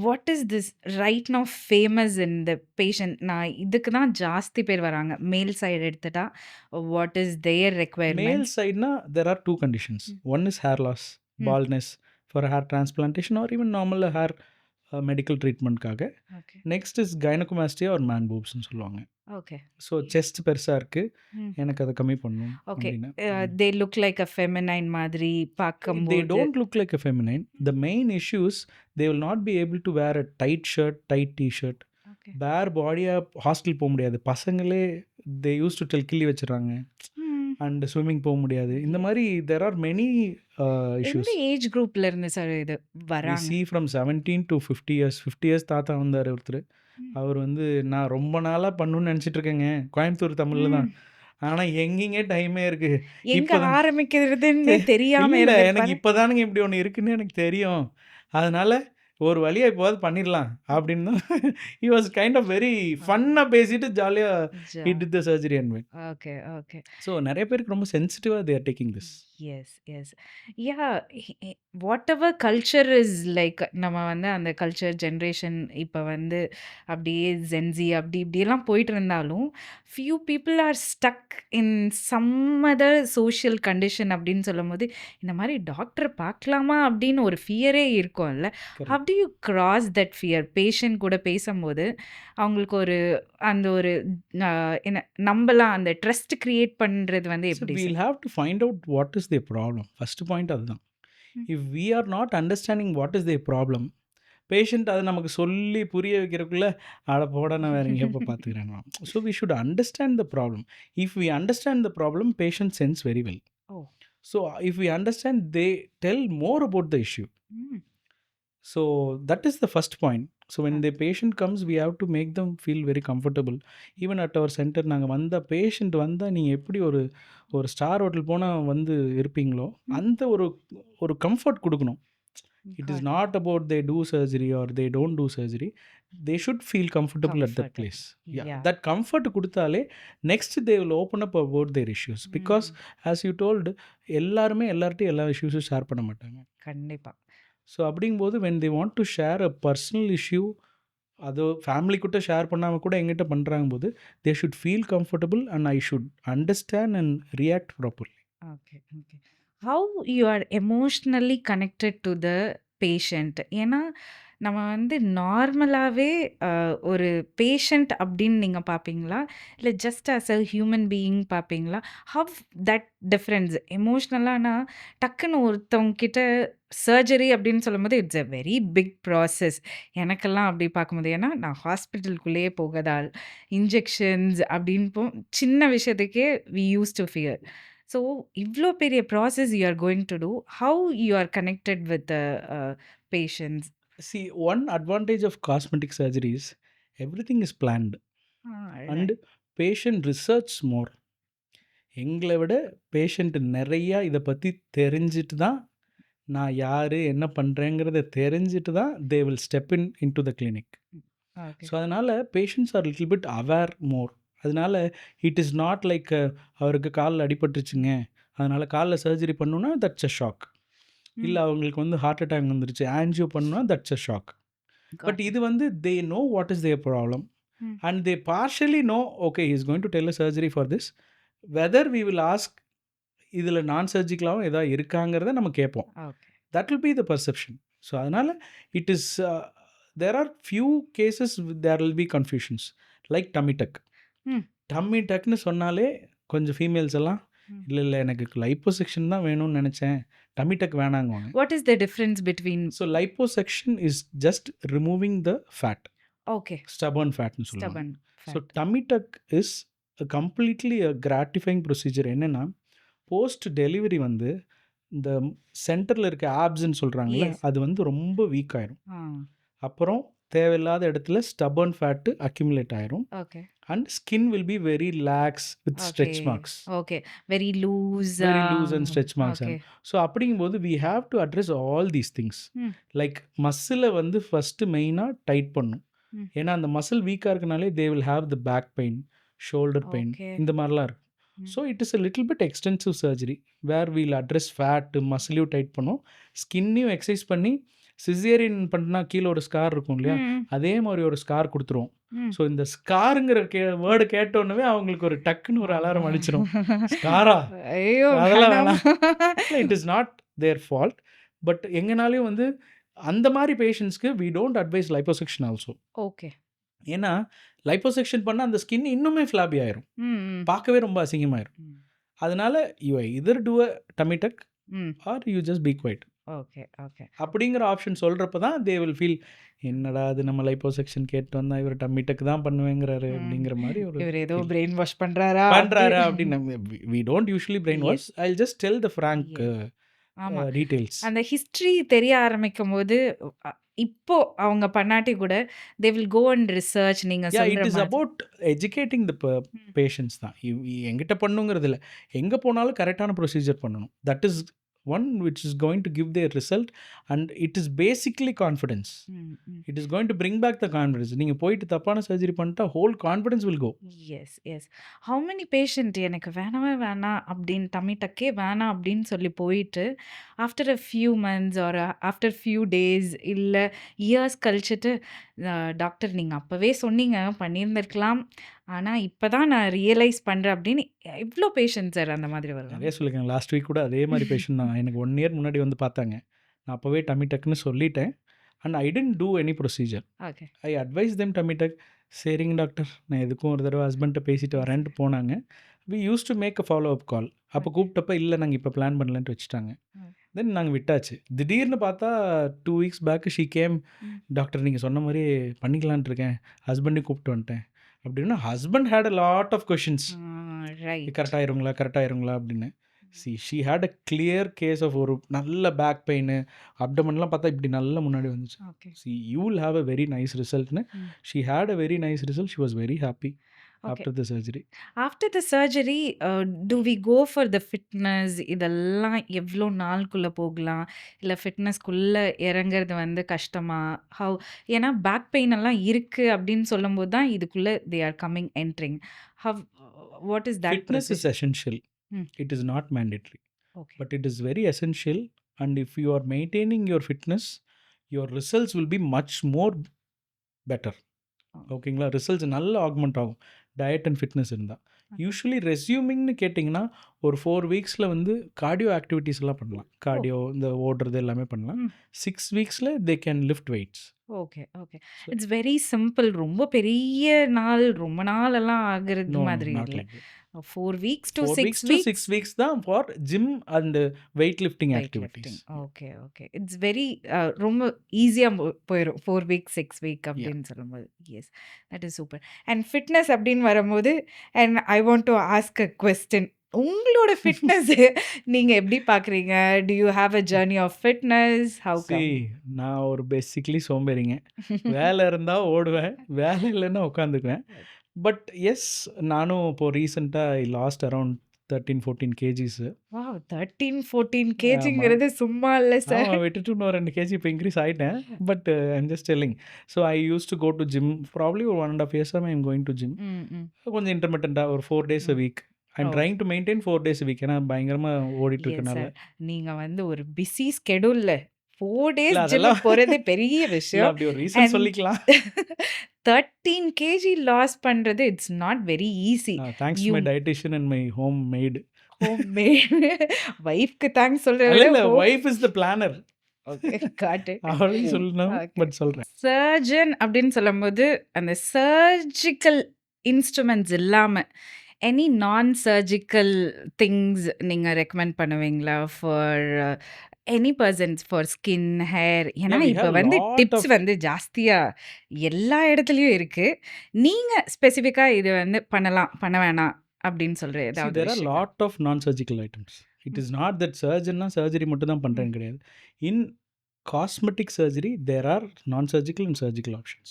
what is this right now famous in the patient? நான் இதுக்கு தான் ஜாஸ்தி பேர் வராங்க. மேல் சைடு எடுத்துட்டா what is their
Male
requirements?
sideனா there are two conditions. One is hair loss, baldness for hair transplantation or even normal hair medical treatmentக்காக.
Okay.
Next is gynaecomastia ஒரு man பூப்ஸ்னு சொல்லுவாங்க.
Okay.
ஸோ செஸ்ட் பெருசாக இருக்குது,
ம்.
எனக்கு அதை கம்மி பண்ணணும்
Okay.
அப்படின்னு.
They look like a feminine மாதிரி
They
பார்க்கும்போது
don't look like a feminine. The main issue is they will not be able to wear a tight shirt, tight t-shirt.
Okay.
பேர் பாடியாக ஹாஸ்டல் போக முடியாது. பசங்களே they used to tell கிள்ளி வச்சிடறாங்க
ம்.
And swimming போக முடியாது. இந்த மாதிரி there are many issues.
எந்த ஏஜ் குரூப்ல இருந்து சார் இது
We
வராங்க?
see from 17 to 50 years. 50 years தாத்தா வந்தார் ஒருத்தர். அவர் வந்து நான் ரொம்ப நாளாக பண்ணணும்னு நினச்சிட்டு இருக்கேங்க, கோயம்புத்தூர் தமிழில் தான், ஆனால் எங்கேங்க டைமே இருக்குது,
எங்க
இப்போதான்
ஆரம்பிக்கிறதுன்னு தெரியாம
இல்லை எனக்கு
இருந்திருப்பாரு.
இப்போதானுங்க இப்படி ஒன்று இருக்குன்னு எனக்கு தெரியும், அதனால ஒரு வழியாக இப்போவாது பண்ணிடலாம் அப்படின்னு தான். he was kind of very ஃபன்னாக பேசிட்டு ஜாலியாக he did the surgery and went.
Okay, okay.
So நிறைய பேருக்கு ரொம்ப சென்சிட்டிவாக they are taking this.
Yes, yes. Yeah, whatever culture is like நம்ம வந்து அந்த கல்ச்சர் ஜென்ரேஷன் இப்போ வந்து அப்படியே ஜென்சி அப்படி இப்படியெல்லாம் போயிட்டு இருந்தாலும் few people are stuck in some other social condition அப்படின்னு சொல்லும்போது இந்த மாதிரி டாக்டர் பார்க்கலாமா அப்படின்னு ஒரு ஃபியரே இருக்கும்ல.
Correct.
How do you cross that fear? Patient கூட பேசும்போது அவங்களுக்கு ஒரு அந்த ஒரு என்ன நம்பலாம், அந்த ட்ரஸ்ட் கிரியேட் பண்ணுறது வந்து
So
எப்படி
we'll
sir?
have to find out what is their problem. First point அதுதான். If we are not understanding what is their problem, patient அதை நமக்கு சொல்லி புரிய வைக்கிறதுக்குள்ள அட போட நான் வேற எங்கேயோ போய் பார்த்துக்கிறேன். So we should understand the problem. If we understand the problem, patient sense very well.
Oh.
So if we understand, they tell more about the issue.
Hmm.
So that is the first point. So when the patient comes, we have to make them feel very comfortable. Even at our center, நாங்கள் வந்த patient வந்தால் நீங்கள் எப்படி ஒரு star hotel போனால் வந்து இருப்பீங்களோ அந்த ஒரு கம்ஃபர்ட் கொடுக்கணும். It is not about they do surgery or they don't do surgery. They should feel comfortable at that place. Yeah. That comfort கொடுத்தாலே next they will open up about their issues. Because as you told, எல்லாருமே எல்லார்ட்டையும் எல்லா இஷ்யூஸும் share பண்ண மாட்டாங்க.
கண்டிப்பா.
So அப்படிங்கும்போது when they want to share a personal issue, அது ஃபேமிலிக்கிட்ட share பண்ணாமல் கூட எங்கிட்ட பண்ணுறாங்க போது they should feel comfortable and I should understand and react properly.
Okay, okay. How you are emotionally connected to the patient? ஏன்னா நம்ம வந்து நார்மலாகவே ஒரு பேஷண்ட் அப்படின்னு நீங்கள் பார்ப்பீங்களா, இல்லை just as a human being பார்ப்பீங்களா? ஹவ் தட் டிஃப்ரென்ஸ் எமோஷ்னலானா டக்குன்னு ஒருத்தவங்க கிட்ட சர்ஜரி அப்படின்னு சொல்லும்போது it's a very big process. எனக்கெல்லாம் அப்படி பார்க்கும்போது, ஏன்னா நான் ஹாஸ்பிட்டலுக்குள்ளேயே போகதால் இன்ஜெக்ஷன்ஸ் அப்படின்னு சின்ன விஷயத்துக்கே we use to fear. So இவ்வளோ பெரிய process you are going to do, how you are connected with patients?
See, one advantage of cosmetic surgery is everything is planned and patient research more. எங்களை விட patient நிறையா இதை பற்றி தெரிஞ்சிட்டு தான், நான் யார் என்ன பண்ணுறேங்கிறத தெரிஞ்சிட்டு தான் they will step into the clinic. So அதனால் patients are little bit aware more. அதனால இட் இஸ் நாட் லைக் அவருக்கு காலில் அடிபட்டுருச்சுங்க, அதனால் காலில் சர்ஜரி பண்ணணுன்னா தட்ஸ் அ ஷாக். இல்லை அவங்களுக்கு வந்து ஹார்ட் அட்டாக் வந்துருச்சு, ஆன்ஜியோ பண்ணணும்னா தட்ஸ் அ ஷாக். பட் இது வந்து they know what is their problem and they partially know okay is going to tell a surgery for this. Whether we will ask இதில் நான் சர்ஜிக்கலாகவும் எதாவது இருக்காங்கிறத நம்ம கேட்போம். That will be the perception. So அதனால் it is there are few cases there will be confusions like tummy tuck. Tummy டக்னு சொன்னாலே கொஞ்சம் ஃபீமேல்ஸ் எல்லாம் இல்லை எனக்கு லைப்போசெக்ஷன் தான் வேணும்னு நினச்சேன், டம்மி டக் வேணாங்குவாங்க.
What is the difference between?
So liposuction is just removing the fat,
Okay,
stubborn ஃபேட்னு சொல்லுவாங்க.
stubborn
so
fat.
Tummy tuck is completely gratifying procedure. என்னென்னா போஸ்ட் டெலிவரி வந்து இந்த சென்டரில் இருக்க ஆப்ஸ்ன்னு சொல்கிறாங்களே
Yes.
அது வந்து ரொம்ப வீக் ஆயிரும்.
Ah,
அப்புறம் தேவையில்லாத இடத்துல ஸ்டபர்ன் ஃபேட்டு அக்யூமுலேட் ஆயிரும்
okay,
and skin will be very lax with stretch
okay,
marks,
okay. Very loose.
Very loose and stretch marks.
Okay.
So அப்படிங்கும்போது we have to address all these things.
Hmm.
Like மசிலை வந்து first மெயினாக tight பண்ணும். ஏன்னா அந்த muscle வீக்காக இருக்கனாலே they will have the back pain, shoulder pain,
Okay.
இந்த மாதிரிலாம் இருக்கும். So it is a little bit extensive surgery where wheel address fat, மசிலையும் tight பண்ணும், ஸ்கின்னையும் எக்ஸசைஸ் பண்ணி சிசேரியன் பண்ணால் கீழே ஒரு ஸ்கார் இருக்கும் இல்லையா, அதே மாதிரி ஒரு ஸ்கார் கொடுத்துருவோம். ஸோ இந்த ஸ்காருங்கிற வேர்டு கேட்டோன்னே அவங்களுக்கு ஒரு டக்குன்னு ஒரு அலாரம் அடிச்சிடும். ஸ்காரா,
ஐயோ,
அதெல்லாம் வேணாம். It is not their fault. But எங்கனாலையும் வந்து அந்த மாதிரி பேஷண்ட்ஸ்க்கு we don't advise liposuction also.
Okay.
ஏன்னா லைப்போசெக்ஷன் பண்ணால் அந்த ஸ்கின் இன்னுமே ஃப்ளாபி ஆயிரும், பார்க்கவே ரொம்ப அசிங்கமாயிரும். அதனால you either do a dummy tuck or you just be quiet.
Okay, okay.
அப்படிங்கிற ஆப்ஷன் சொல்கிறப்ப தான் தே வில் ஃபீல் என்னடா அது நம்ம லைப்போசெக்ஷன் கேட்டு வந்தா இவர் டம்மி டக் தான் பண்ணுவேங்கிறாரு அப்படிங்கிற மாதிரி ஒரு
இவர் ஏதோ பிரெயின் வாஷ் பண்றாரா
அப்படின்னு. We don't usually brain wash, I just tell the frank details.
அந்த ஹிஸ்டரி தெரிய ஆரம்பிக்கும் போது இப்போ அவங்க பண்ணாட்டி கூட they will go and research. நீங்க
it is about educating the patients தான். எங்கிட்ட பண்ணுங்கிறது இல்லை, எங்கே போனாலும் கரெக்டான ப்ரொசீஜர் பண்ணணும். That is one which is going to give their result and it is basically confidence. It is going to bring back the confidence. நீங்க போயிட்டு தப்பான சர்ஜரி பண்ணிட்டா whole confidence will go.
Yes, yes. How many patient எனக்கு வேணவே வேணாம் அப்படின்னு dummy டக்கே வேணாம் அப்படின்னு சொல்லி போயிட்டு after a few months or after few days இல்லை இயர்ஸ் கழிச்சிட்டு டாக்டர் நீங்கள் அப்போவே சொன்னீங்க பண்ணியிருந்திருக்கலாம், ஆனால் இப்போ தான் நான் ரியலைஸ் பண்ணுறேன் அப்படின்னு இவ்வளோ பேஷண்ட் சார் அந்த மாதிரி வருவாங்க.
நிறைய சொல்லிருக்கேன். லாஸ்ட் வீக் கூட அதே மாதிரி பேஷண்ட் தான் எனக்கு 1 year முன்னாடி வந்து பார்த்தாங்க. நான் அப்போவே டம்மி டக்குன்னு சொல்லிட்டேன் and I didn't do any procedure.
Okay,
I advise them tummy tuck. சரிங்க டாக்டர், நான் எதுக்கும் ஒரு தடவை ஹஸ்பண்ட்டை பேசிட்டு வரேன்ட்டு போனாங்க. We use to make a follow up call. அப்போ கூப்பிட்டப்ப இல்லை நாங்கள் இப்போ பிளான் பண்ணலன்ட்டு வச்சுட்டாங்க. தென் நாங்கள் விட்டாச்சு. திடீர்னு பார்த்தா 2 weeks back she came, doctor நீங்கள் சொன்ன மாதிரி பண்ணிக்கலான்ட்டு இருக்கேன், ஹஸ்பண்டையும் கூப்பிட்டு வந்துட்டேன் அப்படின்னா. Husband had a lot of questions,
right.
கரெக்டாயிருங்களா அப்படின்னு. She had a clear case of ஒரு நல்ல பேக் பெயின், அப்டமன்லாம் பார்த்தா இப்படி நல்லா முன்னாடி வந்துச்சு.
Okay,
you will have a very nice ரிசல்ட்னு. She had a very nice result. She was very happy after the surgery.
After the surgery do we go for the fitness? இதெல்லாம் எவ்வளோ நாளுக்குள்ளே போகலாம், இல்லை ஃபிட்னஸ்க்குள்ளே இறங்குறது வந்து கஷ்டமா? ஹவ் ஏன்னா பேக் பெயின் எல்லாம் இருக்குது அப்படின்னு சொல்லும்போது தான் இதுக்குள்ளே they are coming entering. How what is that?
Fitness is essential. It is not mandatory,
okay,
but it is very essential. And if you are maintaining your fitness, your results will be much more better. ஓகேங்களா, results நல்ல augment ஆகும் diet and fitness இருந்தால். Usually ரெஸ்யூமிங்னு கேட்டிங்கன்னா ஒரு 4 weeksல வந்து cardio activities எல்லாம் பண்ணலாம். Cardio இந்த ஓடுறது எல்லாமே பண்ணலாம். 6 weeksல they can lift weights.
Okay, okay. It's very simple. ரொம்ப பெரிய நாள், ரொம்ப நாளெல்லாம் ஆகிறது மாதிரி இல்லை. 4 weeks to 6 weeks.
6 weeks தான் for gym and weight lifting activities.
Okay, okay. It's very ரொம்ப ஈஸியாக போயிடும் 4 weeks 6 week அப்படின்னு சொல்லும்போது. Yes, that is super. And fitness அப்படின்னு வரும்போது and I want to ask a question. உங்களோட ஃபிட்னஸ் நீங்க எப்படி பார்க்குறீங்க? Do you have a journey of fitness? How come?
நான் ஒரு பேசிக்லி சோம்பேறிங்க. வேலை இருந்தால் ஓடுவேன், வேலை இல்லைன்னா உட்காந்துக்குவேன். பட் எஸ், நானும் இப்போது ரீசெண்டாக ஐ லாஸ்ட் அரவுண்ட் 13-14 kgs.
வாவ், 13-14 kgங்கிறது சும்மா இல்லை சார்.
விட்டுட்டு இன்னும் 2 kg இப்போ இன்க்ரீஸ் ஆகிட்டேன். But I'm just telling. So I use to go to gym probably ஒரு 1.5 years I am going to gym. கொஞ்சம் இன்டர்மிட்டண்ட்டாக ஒரு 4 days a week I am
oh!
Trying to maintain 4 days week. ஏன்னா பயங்கரமா ஓடிட்டு
S
இருக்கனால.
Sir. நீங்க வந்து ஒரு பிஸி ஸ்கெட்யூல்ல 4
இல்ல
டேஸ் ஜிம்முக்கு
அதெல்லாம்
போறதே பெரிய
இல்ல
விஷயம்.
அப்படி ஒரு ரீசன்
அண்ட்
சொல்லிக்கலாம்.
13 கேஜி லாஸ் பண்றது it's not very easy.
Thanks to
you
my dietitian and my home maid.
Home maid வைஃப்க்கு தேங்க்ஸ் சொல்றத
இல்ல,
விட
இல்ல.
Home
wife is the planner.
Okay got it.
அவளையும் சொல்லணும்.
ஓகே.
பட் சொல்றேன்.
சர்ஜன் அப்படின்னு சொல்லும்போது அந்த சர்ஜிக்கல் இன்ஸ்ட்ருமெண்ட்ஸ் இல்லாம எனி நான் சர்ஜிக்கல் திங்ஸ் நீங்க ரெக்கமெண்ட் பண்ணுவீங்களா for any persons for skin, hair? ஏன்னா
Yeah, we
இப்ப
have
வந்து
lot
டிப்ஸ்
of
வந்து ஜாஸ்தியா எல்லா இடத்துலயும் இருக்கு. நீங்க ஸ்பெசிஃபிக்கா இது வந்து பண்ணலாம், பண்ண வேணாம் அப்படின்னு சொல்ற
see
ஏதாவது
there are
விஷயம்?
lot of non-surgical items. It is not that surgeon surgery மட்டும் தான் பண்றேன்னு கிடையாது. In cosmetic surgery there are non-surgical and surgical options.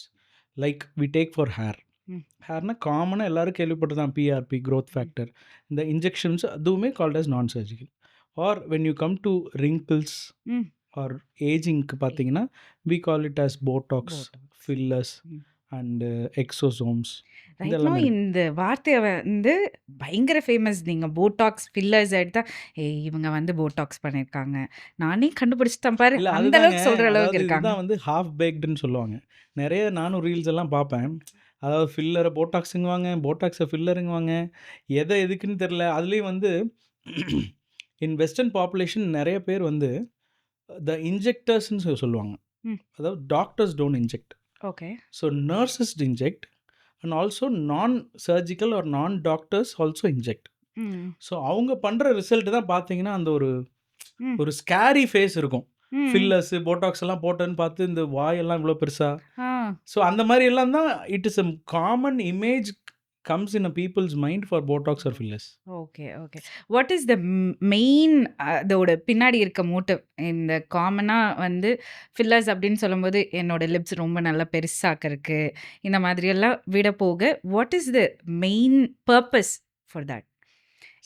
Like we take for hair.
ம்.
ஹேர்னா காமனாக எல்லாரும் கேள்விப்பட்டதான் பிஆர்பி, growth factor. இந்த இன்ஜெக்ஷன்ஸ் அதுவுமே called as non-surgical. Or when you come to wrinkles
hmm.
Or ஏஜிங்க்கு பார்த்தீங்கன்னா we call it as botox,
Botox.
fillers
ம்.
and exosomes.
ரைட் நோ
இதெல்லாமே இருக்கு.
இந்த வார்த்தைய வந்து பயங்கர ஃபேமஸ். நீங்க போட்டாக்ஸ், ஃபில்லர்ஸ் எடுத்தா, "ஏய் இவங்க வந்து போட்டாக்ஸ் பண்ணியிருக்காங்க. நானே கண்டுபிடிச்சுட்டேன் பாரு."
இல்ல
அந்த
அதுதாங்க.
அளவுக்கு சொல்ற அளவுக்கு
அதாவது
இருக்காங்க.
இதுதான் வந்து ஹாஃப் பேக்டுன்னு சொல்லுவாங்க. நிறைய நானும் ரீல்ஸ் எல்லாம் பார்ப்பேன். அதாவது ஃபில்லரை போட்டாக்ஸுங்குவாங்க, போட்டாக்ஸை ஃபில்லருங்குவாங்க. எதுக்குன்னு தெரில. அதுலேயும் வந்து இன் வெஸ்டர்ன் பாப்புலேஷன் நிறைய பேர் வந்து த இன்ஜெக்டர்ஸ்ன்னு சொல்லுவாங்க.
ம்.
அதாவது doctors don't inject.
Okay.
So nurses inject and also நான் சர்ஜிக்கல் ஆர் நான் டாக்டர்ஸ் ஆல்சோ இன்ஜெக்ட்.
ம்.
ஸோ அவங்க பண்ணுற ரிசல்ட் தான் பார்த்தீங்கன்னா அந்த
ம்.
ஒரு ஸ்கேரி ஃபேஸ் இருக்கும்.
ம்.
ஃபில்லர்ஸ், போட்டாக்ஸ் எல்லாம் போட்டேன்னு பார்த்து இந்த வாயெல்லாம் இவ்வளோ பெருசா.
ஆ.
ஸோ அந்த மாதிரி எல்லாம் தான் it is a common image comes in a people's mind for Botox or fillers.
Okay, okay. What is the main அதோட பின்னாடி இருக்க மோட்டிவ்? இந்த காமனா வந்து ஃபில்லர்ஸ் அப்படின்னு சொல்லும்போது, என்னோட லிப்ஸ் ரொம்ப நல்லா பெருசாக்கறக்கு, இந்த மாதிரியெல்லாம் விட போக, what is the main purpose for that?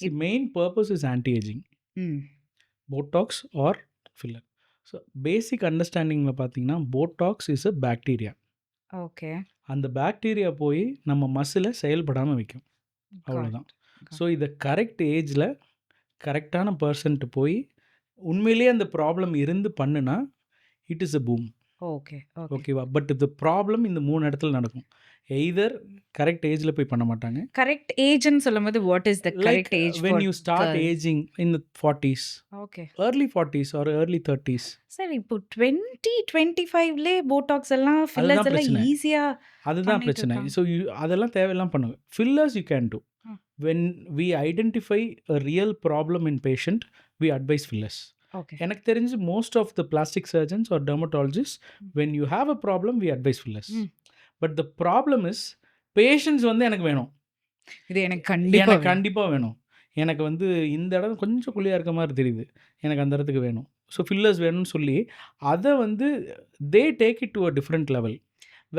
The main purpose is anti ageing,
hmm.
Botox or filler. So basic அண்டர்ஸ்டாண்டிங்கில் பார்த்தீங்கன்னா botox is a bacteria.
Okay.
அந்த பாக்டீரியா போய் நம்ம மசிலை செயல்படாமல் வைக்கும். அவ்வளோதான். ஸோ இதை கரெக்ட் ஏஜில் கரெக்டான பர்சன்ட்டு போய் உண்மையிலேயே அந்த ப்ராப்ளம் இருந்து பண்ணுனா it is a boom.
Okay, okay.
ஓகேவா? பட் இந்த ப்ராப்ளம் இந்த 3 இடத்துல நடக்கும். எய்தர் கரெக்ட் ஏஜில் போய் பண்ண மாட்டாங்க.
கரெக்ட் ஏஜ்ன்னு சொல்லும்போது, what is the
like
correct age
when
for
you start
girls?
aging in the 40s,
okay.
early 40s or early 30s.
Sir இப்போ 2025லே போட்டாக்ஸ் எல்லாம், ஃபில்லர்ஸ்
அதுதான்
எல்லாம்
பிரச்சனை.
ஈஸியா
அதுதான்
பண்ணிட்டு
பிரச்சனை.
இருக்காங்க.
ஸோ அதெல்லாம் தேவையில்லாம் பண்ணுங்க. Fillers you can do.
ம்.
when we identify a real problem in patient we advise fillers.
Okay.
எனக்கு தெரிஞ்சு most of the plastic surgeons or dermatologists when you have a problem we advise fillers.
ம்.
but the problem is patients வந்து எனக்கு வேணும்,
இது எனக்கு கண்டிப்பா
எனக்கு
வேணும்.
கண்டிப்பாக வேணும், எனக்கு வந்து இந்த இடம் கொஞ்சம் குழியாக இருக்க மாதிரி தெரியுது, எனக்கு அந்த இடத்துக்கு வேணும், ஸோ ஃபில்லர்ஸ் வேணும்னு சொல்லி அதை வந்து they take it to a different level.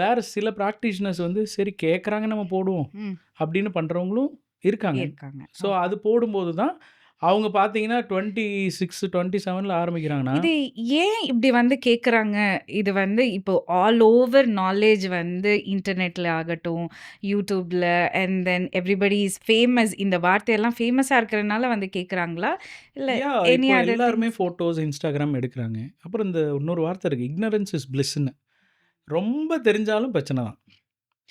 வேறு சில ப்ராக்டிஷனர்ஸ் வந்து சரி கேட்குறாங்க நம்ம போடுவோம்
ம்.
அப்படின்னு பண்ணுறவங்களும் இருக்காங்க.
இருக்காங்க.
ஸோ அது போடும்போது தான் அவங்க பார்த்தீங்கன்னா 26, 27ல் ஆரம்பிக்கிறாங்கன்னா
இது ஏன் இப்படி வந்து கேட்குறாங்க? இது வந்து இப்போ ஆல் ஓவர் நாலேஜ் வந்து இன்டர்நெட்ல ஆகட்டும், யூடியூப்ல and then everybody is famous. இந்த வார்த்தையெல்லாம் ஃபேமஸா இருக்கிறனால வந்து கேட்குறாங்களா? இல்ல எனி
இப்போ
அதர்
எல்லாருமே
திங்ஸ்?
ஃபோட்டோஸ் இன்ஸ்டாகிராம் எடுக்கிறாங்க. அப்புறம் இந்த இன்னொரு வார்த்தை இருக்குது, இக்னரன்ஸ் இஸ் பிளிஸ்ன்னு. ரொம்ப தெரிஞ்சாலும் பிரச்சனை தான்.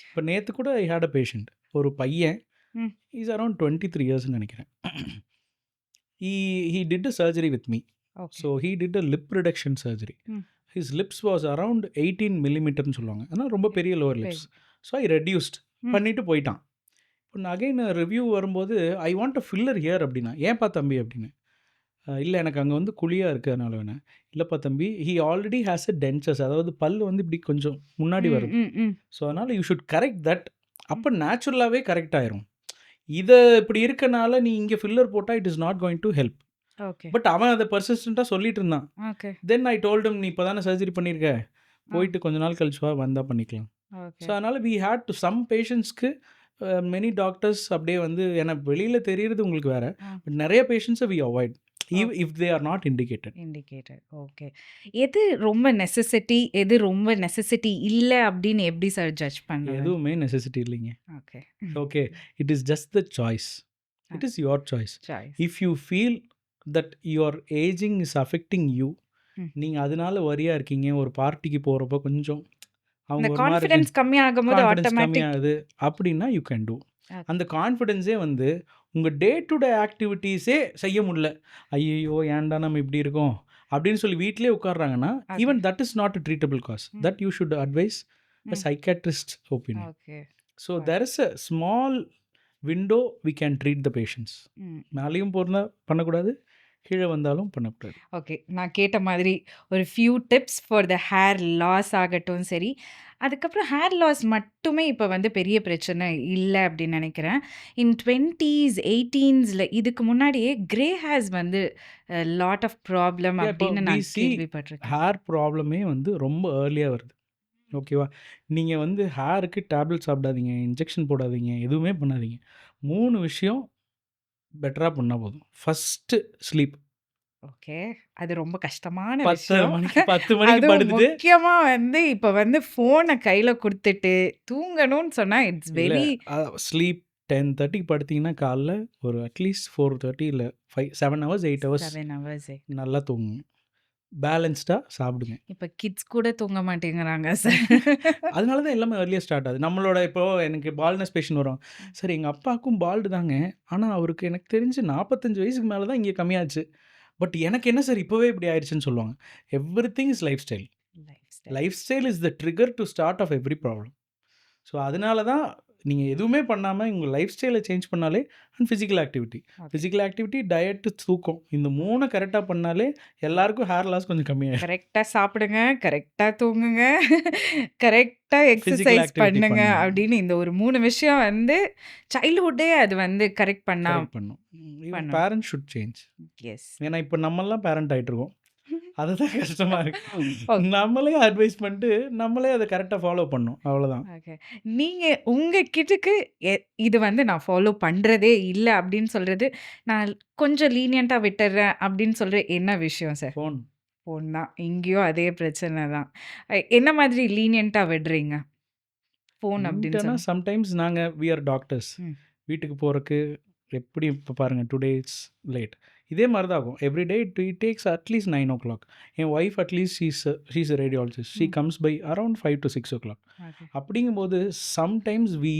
இப்போ நேற்று கூட ஐ ஹேட் அ பேஷண்ட், ஒரு பையன்,
ம்.
இஸ் அரௌண்ட் 23 இயர்ஸ்ன்னு நினைக்கிறேன். he did a surgery with me.
Okay.
So he did a lip reduction surgery.
ம்.
His lips was around 18 millimeterன்னு சொல்லுவாங்க. ஆனால் ரொம்ப பெரிய lower lips. So I reduced
ம்.
பண்ணிட்டு போயிட்டான். இப்போ நான் அகைன் ரிவ்யூ வரும்போது I want a filler here அப்படின்னா, ஏன்ப்பா தம்பி அப்படின்னு. இல்லை எனக்கு அங்கே வந்து குழியாக இருக்குது அதனால வேணேன். இல்லைப்பா தம்பி, he already has a dentures, அதாவது பல் வந்து இப்படி கொஞ்சம் முன்னாடி
ம்,
வருது.
ம், ம்.
ஸோ அதனால் யூ ஷுட் கரெக்ட் தட். அப்போ நேச்சுரலாகவே கரெக்ட் ஆயிரும். இதை இப்படி இருக்கனால நீ இங்கே ஃபில்லர் போட்டால் it is not going to help.
Okay,
but அவன் அதை பர்சிஸ்டண்ட்டாக சொல்லிட்டு இருந்தான்.
ஓகே,
தென் ஐ டோல்ட் நீ இப்போ தானே சர்ஜரி பண்ணியிருக்க, போயிட்டு கொஞ்ச நாள் கழிச்சு வா, வந்தால் பண்ணிக்கலாம்.
ஓகே.
ஸோ அதனால் வி ஹேட் டு சம் பேஷண்ட்ஸ்க்கு மெனி டாக்டர்ஸ் அப்படியே வந்து ஏன்னா வெளியில் தெரியுறது உங்களுக்கு வேறு,
ஆ.
பட் நிறைய பேஷண்ட்ஸை we avoid if they are not indicated.
Indicated. Okay. எது ரொம்ப நெசசிட்டி, எது ரொம்ப நெசசிட்டி இல்ல அப்படின்னு எப்படி சார் ஜட்ஜ் பண்ணுவீங்க?
எதுவுமே நெசசிட்டி இல்லைங்க.
Okay.
Okay, it is just the choice. It is your choice.
Choice.
If you feel that your ageing is affecting you,
ம்.
நீங்கள் அதனால வரியாக இருக்கீங்க, ஒரு பார்ட்டிக்கு போகிறப்ப கொஞ்சம்
இந்த
அவங்க ஒரு மாதிரி
கான்ஃபிடன்ஸ் கம்மியாகும்போது
கான்ஃபிடன்ஸ்
ஆட்டோமேட்டிக்.
கம்மியாகுது அப்படின்னா யூ கேன் டூ.
ஓகே.
அந்த கான்ஃபிடென்ஸே வந்து உங்கள் டே டு டே ஆக்டிவிட்டீஸே செய்ய முடியல, ஐயோ ஏன்டா நம்ம இப்படி இருக்கோம் அப்படின்னு சொல்லி வீட்டிலே உட்கார்றாங்கன்னா,
okay.
Even that is not a treatable cause.
Hmm.
That you should advise a
hmm.
Psychiatrist opinion.
Okay.
So there is a small window we can treat the patients.
Hmm.
மேலேயும் போகிறதா பண்ணக்கூடாது, கீழே வந்தாலும் பண்ணக்கூடாது.
ஓகே. நான் கேட்ட மாதிரி ஒரு few tips for the hair loss ஆகட்டும் சரி. அதுக்கப்புறம் ஹேர் லாஸ் மட்டுமே இப்போ வந்து பெரிய பிரச்சனை இல்லை அப்படின்னு நினைக்கிறேன். இன் 20s 18ஸ்ல இதுக்கு முன்னாடியே கிரே ஹேர்ஸ் வந்து லாட் ஆஃப் ப்ராப்ளம்
இப்போ
அப்படின்னு நான்
பிசி
கேள்விப்பட்டிருக்கேன்.
ஹேர் ப்ராப்ளமே வந்து ரொம்ப ஏர்லியாக வருது. ஓகேவா? நீங்கள் வந்து ஹேருக்கு டேப்லெட் சாப்பிடாதீங்க, இன்ஜெக்ஷன் போடாதீங்க, எதுவுமே பண்ணாதீங்க. 3 விஷயம் பெட்டராக பண்ணால் போதும். First sleep.
ஓகே. அது ரொம்ப கஷ்டமான
10
விஷயம்.
மணிக்கு 10 மணிக்கு
அதுவும்
படுத்துட்டு
முக்கியமா வந்து இப்போ வந்து ஃபோனை கையில குடுத்துட்டு தூங்கணும்னு சொன்னா இட்ஸ்
இல்லை
வெரி
ஸ்லீப் 10:30க்கு படுத்தீங்கன்னா காலைல ஒரு அட்லீஸ்ட் 4:30 இல்லை 7 ஹவர்ஸ் 8 ஹவர்ஸ்
7 ஹவர்ஸ்.
நல்லா தூங்குங்க. பேலன்ஸ்டாக சாப்பிடுங்க.
இப்போ கிட்ஸ் கூட தூங்க மாட்டேங்கிறாங்க சார்.
அதனால தான் எல்லாமே ஏர்லியாக ஸ்டார்ட் ஆகுது. நம்மளோட இப்போ எனக்கு பால்னஸ் பேஷண்ட் வரும். சார் எங்கள் அப்பாவுக்கும் பால்டு தாங்க, ஆனால் அவருக்கு எனக்கு தெரிஞ்சு 45 வயசுக்கு மேலே தான் இங்கே கம்மியாச்சு. பட் எனக்கு என்ன சார் இப்போவே இப்படி ஆயிடுச்சுன்னு சொல்லுவாங்க. Everything is lifestyle. Lifestyle is the trigger to start off every problem. So அதனால தான் நீங்கள் எதுவுமே பண்ணாமல் உங்கள் லைஃப் ஸ்டைலை சேஞ்ச் பண்ணாலே, and physical activity. Physical activity, diet, தூக்கம், இந்த 3 கரெக்டாக பண்ணாலே எல்லாருக்கும் ஹேர் லாஸ் கொஞ்சம் கம்மியாயிடும்.
கரெக்டாக சாப்பிடுங்க, கரெக்டாக தூங்குங்க, கரெக்டாக
ஃபிசிக்கல்
எக்ஸசைஸ்
ஆக்டிவிட்டி
பண்ணுங்க
பண்ணுங்க.
அப்படின்னு இந்த ஒரு 3 விஷயம் வந்து சைல்ட்ஹுட்டே அது வந்து கரெக்ட் பண்ணா
கரெக்ட் பண்ணும்.
பண்ணணும்.
Parent should change.
எஸ்.
ஏன்னா இப்போ நம்மெல்லாம் பேரண்ட் ஆகிட்டு இருக்கோம். அதுதான் கஷ்டமாக இருக்கு.
ஓகே.
நம்மளே அட்வைஸ் பண்ணிட்டு நம்மளே அதை கரெக்டாக ஃபாலோ பண்ணணும், அவ்வளோதான்.
ஓகே. நீங்க உங்க கிட்க்கு இது வந்து நான் ஃபாலோ பண்றதே இல்ல அப்படின்னு சொல்றது, நான் கொஞ்சம் லீனியன்ட்டா விட்டுர்றேன் அப்படின்னு சொல்ற என்ன விஷயம் சார்?
ஃபோன்
ஃபோன் தான். இங்கேயும் அதே பிரச்சனை தான். என்ன மாதிரி லீனியன்ட்டா விடுறீங்க? ஃபோன் அப்படின்னு
இன்டர்னா
சொன்னா?
சம்டைம்ஸ் நாங்கள் வி ஆர் டாக்டர்ஸ்.
ம்.
வீட்டுக்கு போகிறக்கு எப்படி இப்போ பாருங்கள், டுடே இட்ஸ் லேட். இதே மாதிரி தான் ஆகும். Every day it takes at least 9 o'clock. என் wife at least she's a radiologist. She
hmm.
Comes by around 5 to 6 o'clock.
Okay.
அப்படிங்கும்போது sometimes we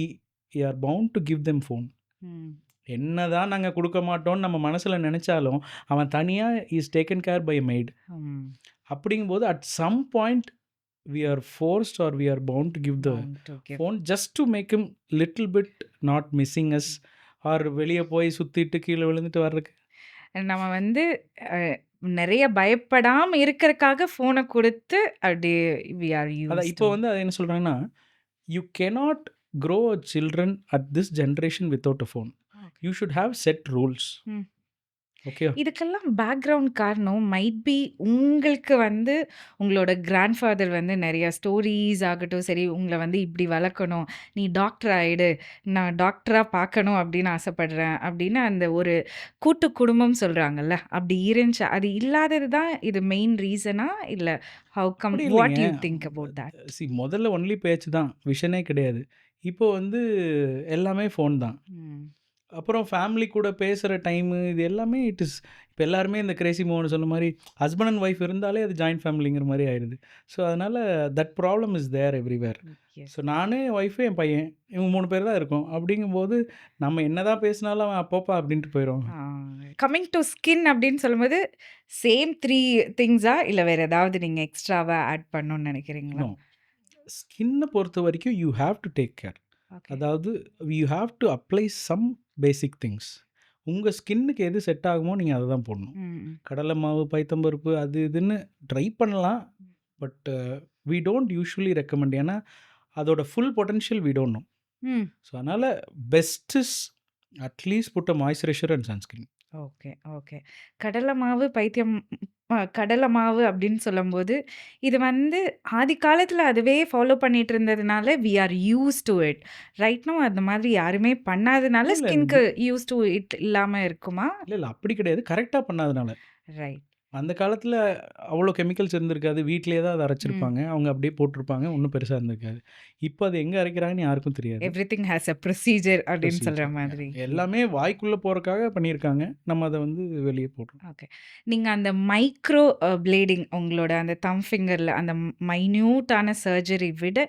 are bound to give them phone.
Hmm.
என்னதான் நாங்கள் கொடுக்க மாட்டோம்னு நம்ம மனசில் நினச்சாலும் அவன் தனியாக is taken care by maid.
ம்.
அப்படிங்கும்போது at some point we are forced or we are bound to give the
Bound to give.
phone just to make him little bit not missing us, or வெளியே போய் சுற்றிட்டு கீழே விழுந்துட்டு வர்றதுக்கு.
நம்ம வந்து நிறைய பயப்படாம இருக்கறக்காக ஃபோனை கொடுத்து அப்படியே we are
அதான்
used
இப்போ
to.
வந்து அது என்ன சொல்கிறாங்கன்னா, you cannot grow a children at this generation without a phone.
Okay.
You should have set rules.
ம்.
ஓகே.
இதுக்கெல்லாம் பேக்ரவுண்ட் காரணம் மைட் பி உங்களுக்கு வந்து உங்களோட கிராண்ட்ஃபாதர் வந்து நிறைய ஸ்டோரீஸ் ஆகட்டும் சரி, உங்களை வந்து இப்படி வளர்க்கணும், நீ டாக்டர் ஆயிடு, நான் டாக்டராக பார்க்கணும் அப்படின்னு ஆசைப்படுறேன் அப்படின்னு அந்த ஒரு கூட்டு குடும்பம் சொல்கிறாங்கல்ல, அப்படி இருந்துச்சு. அது இல்லாதது தான் இது மெயின் ரீசனா இல்லை ஹவு கம்
அப்படி
வாட்
இல்லைங்க.
You think about that?
முதல்ல ஒன்லி பேச்சு தான், விஷனே கிடையாது. இப்போ வந்து எல்லாமே ஃபோன் தான். அப்புறம் ஃபேமிலி கூட பேசுகிற டைமு இது எல்லாமே இட் இஸ் இப்போ எல்லாருமே இந்த கிரேசி மோகன் சொன்ன மாதிரி ஹஸ்பண்ட் அண்ட் ஒய்ஃப் இருந்தாலே அது ஜாயிண்ட் ஃபேமிலிங்கிற மாதிரி ஆயிடுது. ஸோ அதனால் that problem is there everywhere. So நானே என் ஒய்ஃபு என் பையன் இவங்க 3 பேர் தான் இருக்கோம். அப்படிங்கும்போது நம்ம என்ன தான் பேசினாலும் அவன் அப்பப்பா அப்படின்ட்டு போயிடும்.
கம்மிங் டு ஸ்கின் அப்படின்னு சொல்லும்போது சேம் 3 திங்ஸா இல்லை வேறு ஏதாவது நீங்கள் எக்ஸ்ட்ராவாக ஆட் பண்ணணும்னு நினைக்கிறீங்களா?
ஸ்கின்னை பொறுத்த வரைக்கும் you have to take care.
Okay.
அதாவது you have to apply some basic things. உங்கள் ஸ்கின்னுக்கு எது செட் ஆகுமோ நீங்கள் அதை தான் போடணும். கடலை மாவு, பைத்தம்பருப்பு அது இதுன்னு ட்ரை பண்ணலாம். But we don't usually recommend. ஏன்னா அதோட full potential we don't know. So அதனால் best is at least put a moisturiser and sunscreen.
Okay, okay. கடலை மாவு, கடலை மாவு அப்படின்னு சொல்லும்போது, இது வந்து ஆதி காலத்துல அதுவே ஃபாலோ பண்ணிட்டு இருந்ததுனால we are used to it. Right now அந்த மாதிரி யாருமே பண்ணாதனால
இல்ல,
ஸ்கின்க்கு யூஸ்ட் டு இட் இல்லாம இருக்குமா?
இல்லை அப்படி கிடையாது, கரெக்டாக பண்ணாதனால.
ரைட்.
அந்த காலத்துல அவ்வளோ கெமிக்கல்ஸ் இருந்திருக்காது. வீட்லயே தான் அத
ம்.
அரைச்சிருப்பாங்க. அவங்க அப்படியே போட்டிருப்பாங்க. ஒண்ணும் பெருசா இருந்திருக்காது. இப்ப அது எங்க அரைக்கிறாங்கன்னு யாருக்கும் தெரியாது.
எவ்ரிதிங் ஹாஸ் அ ப்ரொசீஜர் அப்படின்னு சொல்ற
ப்ரொசீஜர்.
மாதிரி.
எல்லாமே வாய்க்குள்ள போறக்காக பண்ணியிருக்காங்க. நம்ம அத வந்து வெளிய போடுறோம்.
ஓகே. நீங்க அந்த மைக்ரோ பிளேடிங் உங்களோட அந்த தம் ஃபிங்கர்ல அந்த மைன்யூட்டான சர்ஜரி விட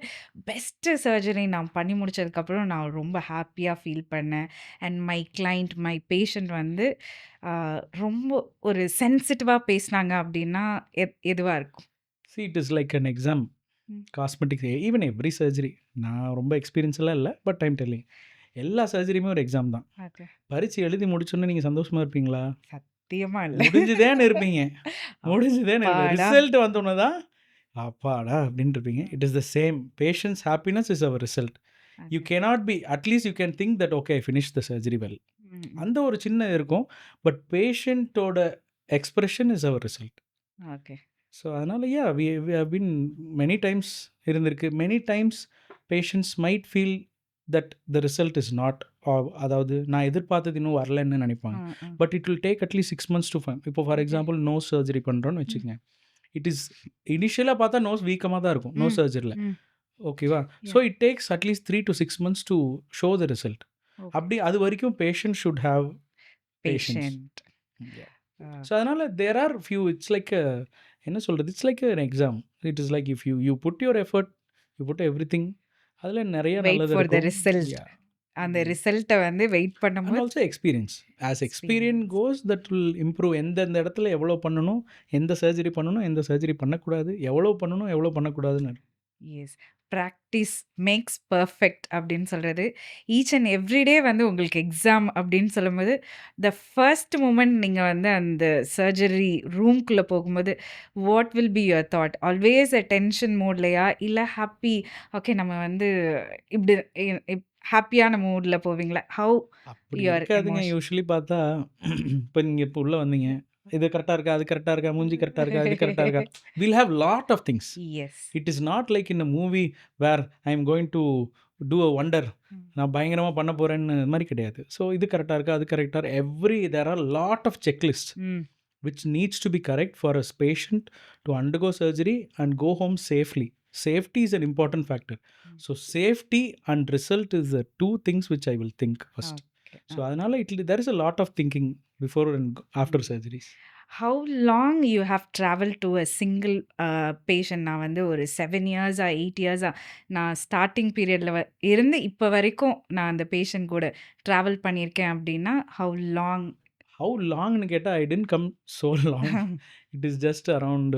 பெஸ்ட் சர்ஜரி நான் பண்ணி முடிச்சதுக்கப்புறம் நான் ரொம்ப ஹாப்பியா ஃபீல் பண்ணேன். And my client, my patient வந்து அ ரொம்ப ஒரு சென்சிட்டிவா பேசினாங்க அப்படின்னா எதுவா இருக்கும்?
It is like an exam.
Hmm.
Cosmetics even every surgery. நான் ரொம்ப எக்ஸ்பீரியன்ஸ்லாம் இல்ல. But I am telling. எல்லா சர்ஜரியுமே ஒரு எக்ஸாம் தான்.
ஓகே.
பரீட்சை எழுதி முடிச்சோனே நீங்க சந்தோஷமா இருப்பீங்களா?
சத்தியமா இல்ல.
முடிஞ்சுதேன்னு இருப்பீங்க. முடிஞ்சுதேன்னு இருப்பீங்க.
அப்பாடா!
ரிசல்ட் வந்தோனே தான், அப்பாடா! அப்படின்னு இருப்பீங்க. It is the same. Patients happiness is our result. You
okay.
Cannot be at least you can think that okay I finished the surgery well.
Hmm.
அந்த ஒரு சின்ன இருக்கும். பட் பேஷண்ட்டோட expression is our result.
Okay.
So அதனால we have been many times இருந்திருக்கு. Many times patients might feel that the result is not, அதாவது நான் எதிர்பார்த்தது இன்னும் வரலன்னு நினைப்பாங்க.
Hmm, hmm.
But it will take at least 6 months to fine. இப்போ for
okay.
Example nose surgery பண்ணுறோன்னு
ம்.
வச்சுக்கங்க. இட் இஸ் இனிஷியலாக பார்த்தா நோஸ் வீக்கமாக தான் இருக்கும் நோஸ்
ம்.
சர்ஜரியில்.
ம்.
ஓகேவா? So
Yeah.
It takes at least 3 to 6 months to show the result.
Okay.
அப்படி அது வரைக்கும் patient should have patience.
Patient. Ah.
So அதனால there are few it's like என்ன சொல்கிறது, it's like an exam. It is like if you put your effort, you put everything, அதில் நிறைய
weight
நல்லது
for the
இருக்கும்.
ரிசல்ட்.
Yeah.
அந்த ரிசல்ட்ட வந்து வெயிட்
அண்ட்
பண்ணும்போது
also experience. As experience
experience.
Cause that will improve. எந்தெந்த இடத்துல எவ்வளோ பண்ணணும், எந்த சர்ஜரி பண்ணணும், எந்த சர்ஜரி பண்ணக்கூடாது, எவ்வளோ பண்ணணும், எவ்வளோ பண்ணக்கூடாதுன்னு.
எஸ். பிராக்டிஸ் மேக்ஸ் பெர்ஃபெக்ட் அப்படின்னு சொல்றது. ஈச் அண்ட் எவ்ரி டே வந்து உங்களுக்கு எக்ஸாம் அப்படின்னு சொல்லும்போது, த ஃபர்ஸ்ட் மொமெண்ட் நீங்க வந்து அந்த சர்ஜரி ரூம்குள்ள போகும்போது, what will be your thought? Always a tension மோட்லயா? இல்ல ஹாப்பி ஓகே நம்ம வந்து இப்படி ஹாப்பியான மூட்ல போவீங்களா? ஹவ்
அப்படி
யுவர்
இருக்காதுங்க.
எமோஷன்?
யூசுவலி பார்த்தா இப்போ நீங்கள் இப்போ உள்ளே வந்தீங்க, இது கரெக்டாக இருக்கா, அது கரெக்டாக இருக்கா, மூஞ்சி கரெக்டாக இருக்கா, இது கரெக்டாக இருக்கா, will have lot of things.
Yes.
It is not like in a movie where I am going to do a wonder. நான் பயங்கரமாக பண்ண போகிறேன்னு மாதிரி கிடையாது. ஸோ இது கரெக்டாக இருக்கா, அது கரெக்டாக there are lot of checklist
hmm.
which needs to be correct for a patient to undergo surgery and go home safely. Safety is an important factor. So safety and result is the two things which I will think first.
Okay.
So அதனால there is a lot of thinking before and after surgeries.
How long you have travel to a single patient? நான் வந்து ஒரு 7 இயர்ஸா 8 இயர்ஸா நான் starting பீரியடில் இருந்து இப்போ வரைக்கும் நான் அந்த பேஷண்ட் கூட ட்ராவல் பண்ணியிருக்கேன் அப்படின்னா ஹவ் லாங்?
How longனு கேட்டால் I didn't come so long. It is just around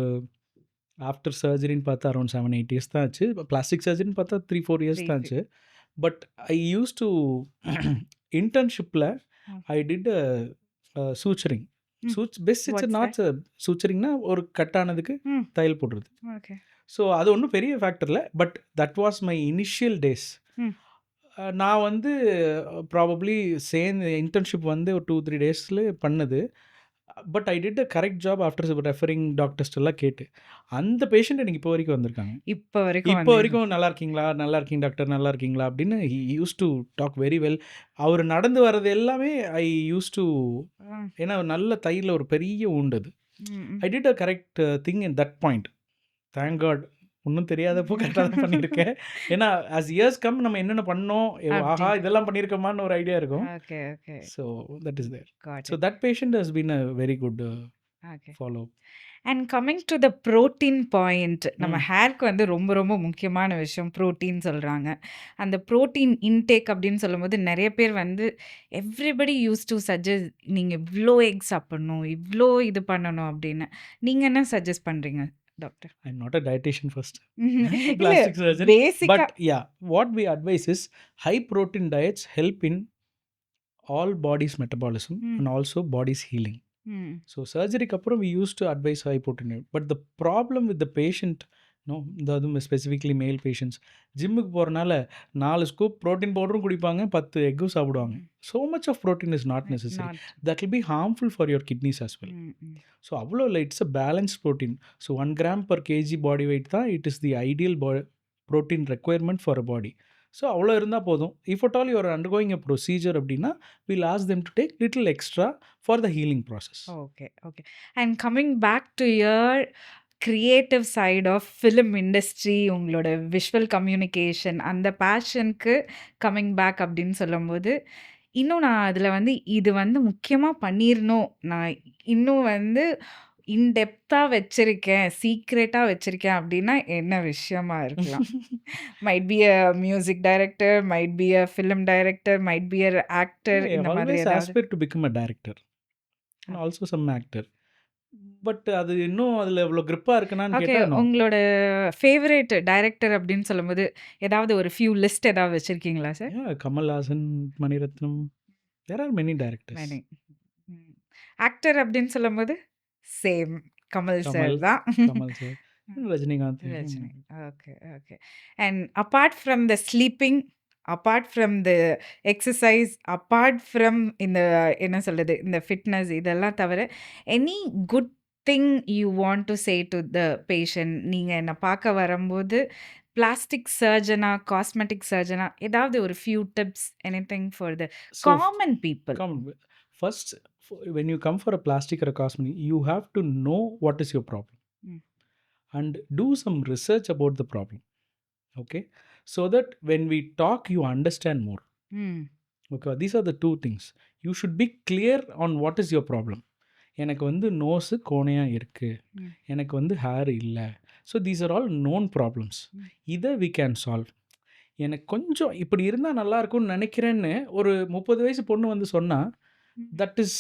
after surgeryன்னு பார்த்தா அரௌண்ட் 7-8 இயர்ஸ் தான் ஆச்சு. பிளாஸ்டிக் சர்ஜரின்னு பார்த்தா 3-4 இயர்ஸ் தான் ஆச்சு. பட் ஐ யூஸ் டு இன்டர்ன்ஷிப்பில் I did suturing. Best it's not சூச்சரிங்னா ஒரு கட்டானதுக்கு தையல் போடுறது.
ஓகே.
ஸோ அது ஒன்றும் பெரிய ஃபேக்டர் இல்லை. But that was my initial days. நான் வந்து ப்ராபப்ளி சேர்ந்து இன்டர்ன்ஷிப் வந்து ஒரு 2-3 டேஸில் பண்ணது. But I did a correct job after referring doctors எல்லாம் கேட்டு. அந்த பேஷண்ட் எனக்கு இப்போ வரைக்கும் வந்திருக்காங்க.
இப்போ வரைக்கும்
இப்போ வரைக்கும் நல்லா இருக்கீங்களா, நல்லா இருக்கீங்க டாக்டர், நல்லா இருக்கீங்களா அப்படின்னு he use to talk very well. அவர் நடந்து வர்றது எல்லாமே ஐ யூஸ் டு, ஏன்னா நல்ல தையில் ஒரு பெரிய உண்டது. I did a correct thing in that point. Thank God. ஒன்றும் தெரியாதப்போ கரெக்டாக தான் பண்ணியிருக்கேன். ஏன்னா ஆஸ் இயர்ஸ் கம் நம்ம என்னென்ன பண்ணோம், ஆஹா இதெல்லாம் பண்ணியிருக்கோமான்னு ஒரு ஐடியா இருக்கும்.
Okay. Okay.
So that is there.
Got
so that patient has been a very good
okay.
Follow.
And coming to the protein point, நம்ம ஹேருக்கு வந்து ரொம்ப ரொம்ப முக்கியமான விஷயம் ப்ரோட்டீன் சொல்கிறாங்க. அந்த ப்ரோட்டீன் இன்டேக் அப்படின்னு சொல்லும்போது நிறைய பேர் வந்து எவ்ரிபடி யூஸ் டு சஜஸ்ட் நீங்கள் இவ்வளோ எக் சாப்பிடணும், இவ்வளோ இது பண்ணணும் அப்படின்னு. நீங்கள் என்ன சஜஸ்ட் பண்ணுறீங்க doctor?
I am not a dietitian first. Plastic surgeon.
பேசிக்கா
but yeah, what we advise is high protein diets help in all body's metabolism and also body's healing. So சர்ஜரிக்கு அப்புறம் we use to advise high protein. But the problem with the patient, அதுவும் specifically male patients, ஜிம்முக்கு போகிறனால 4 scoop protein பவுடரும் குடிப்பாங்க, 10 எக்கும் சாப்பிடுவாங்க. So much of protein is not necessary. That will be harmful for your kidneys as well. So அவ்வளோ இல்லை, it's a balance protein. So 1 gram per kg body weight தான் it is the ideal protein requirement for a body. So அவ்வளோ இருந்தால் போதும். If at all you are undergoing a procedure அப்படின்னா will ask them to take little extra for the healing process.
Okay, okay. And coming back to your creative side of film industry, உங்களோட visual communication அந்த பேஷனுக்கு coming back அப்படின்னு சொல்லும்போது, இன்னும் நான் அதில வந்து இது வந்து முக்கியமா பண்ணிரணும். நான் இன்னும் வந்து இன் டெப்த்தா வச்சிருக்கேன், சீக்ரெட்டா வச்சிருக்கேன் அப்படின்னா என்ன விஷயமா இருக்கலாம்? Might be a music director, might be a film director, might be a actor
I
இந்த மாதிரி
ஆல்வேஸ்
ஏதாவது?
Aspire to become a director and also some actor. But அது இன்னும் அதில் இவ்வளோ கிரிப்பாக இருக்குனான்னு
ஓகே.
கேட்டால் நோ.
உங்களோட ஃபேவரைட் டைரக்டர் அப்படின்னு சொல்லும்போது, ஏதாவது ஒரு ஃபியூ லிஸ்ட் ஏதாவது வச்சிருக்கீங்களா sir?
Kamal Haasan, Mani Ratnam, there are many directors.
Many. Hmm. Actor அப்படின்னு சொல்லும்போது, சேம் கமல் சார்
கமல்,
தான்.
Kamal sir, Rajinikanth.
Rajini. Okay, okay. And apart from the sleeping, apart from the exercise, apart from இந்த என்ன சொல்றது, இந்த ஃபிட்னஸ் இதெல்லாம் தவிர, any good thing you want to say to the patient? நீங்க என்ன பார்க்க வரும்போது, பிளாஸ்டிக் சர்ஜனா, காஸ்மெட்டிக் சர்ஜனா ஏதாவது ஒரு few tips anything for the
So,
common people?
first, when you come for a plastic or a cosmetic, you have to know what is your problem
Mm.
and do some research about the problem. Okay, so that when we talk, you understand more.
ம்.
Okay, these are the two things. You should be clear on what is your problem. எனக்கு வந்து nose கோணையாக இருக்குது,
ம்.
எனக்கு வந்து hair இல்லை. So these are all known problems. இதை we can solve. எனக்கு கொஞ்சம் இப்படி இருந்தால் நல்லா இருக்கும்னு நினைக்கிறேன்னு ஒரு 30 வயசு பொண்ணு வந்து சொன்னால், that is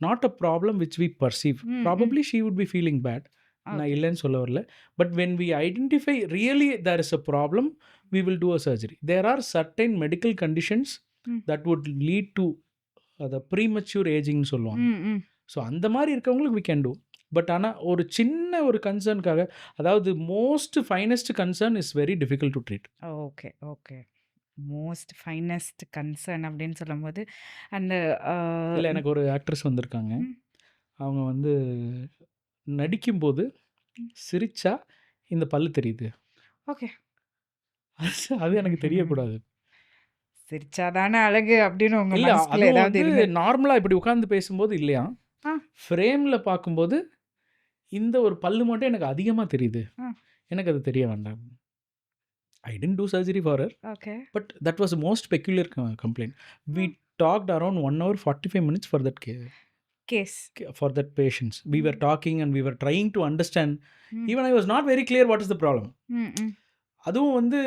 not a problem which we perceive. Probably she would be feeling bad. நான் இல்லைன்னு சொல்ல வரல. But when we identify really there is a problem, we will do a surgery. There are certain medical conditions that would lead to அதை premature ஏஜிங்னு சொல்லுவாங்க. So அந்த மாதிரி இருக்கவங்களுக்கு வி கேன் டூ. பட் ஆனால் ஒரு சின்ன ஒரு கன்சர்னுக்காக, அதாவது most finest concern is very difficult to treat.
Okay, okay. Most finest concern அப்படின்னு சொல்லும்போது, அந்த
இல்லை, எனக்கு ஒரு ஆக்ட்ரஸ் வந்திருக்காங்க.
ம்.
அவங்க வந்து நடிக்கும்போது சிரிச்சா இந்த பல்லு தெரியுது.
ஓகே.
அது எனக்கு தெரியக்கூடாது.
சிரிச்சாதானே அழகு அப்படின்னு உங்க
இல்லை,
மனசுக்குள்ள
அதுவும்
ஏதாவது
வந்து
இருந்து
நார்மலாக இப்படி உட்காந்து பேசும்போது இல்லையா,
ஆ.
ஃப்ரேமில் பார்க்கும்போது இந்த ஒரு பல்லு மட்டும் எனக்கு அதிகமாக தெரியுது.
ஆ.
எனக்கு அது தெரிய வேண்டாம். I didn't do surgery for her,
okay.
but that was the most peculiar complaint. We talked around 1 hour 45 minutes for that
case.
for that patients. We were talking and we were trying to understand. Even I was not very clear what is the problem. அதுவும் வந்து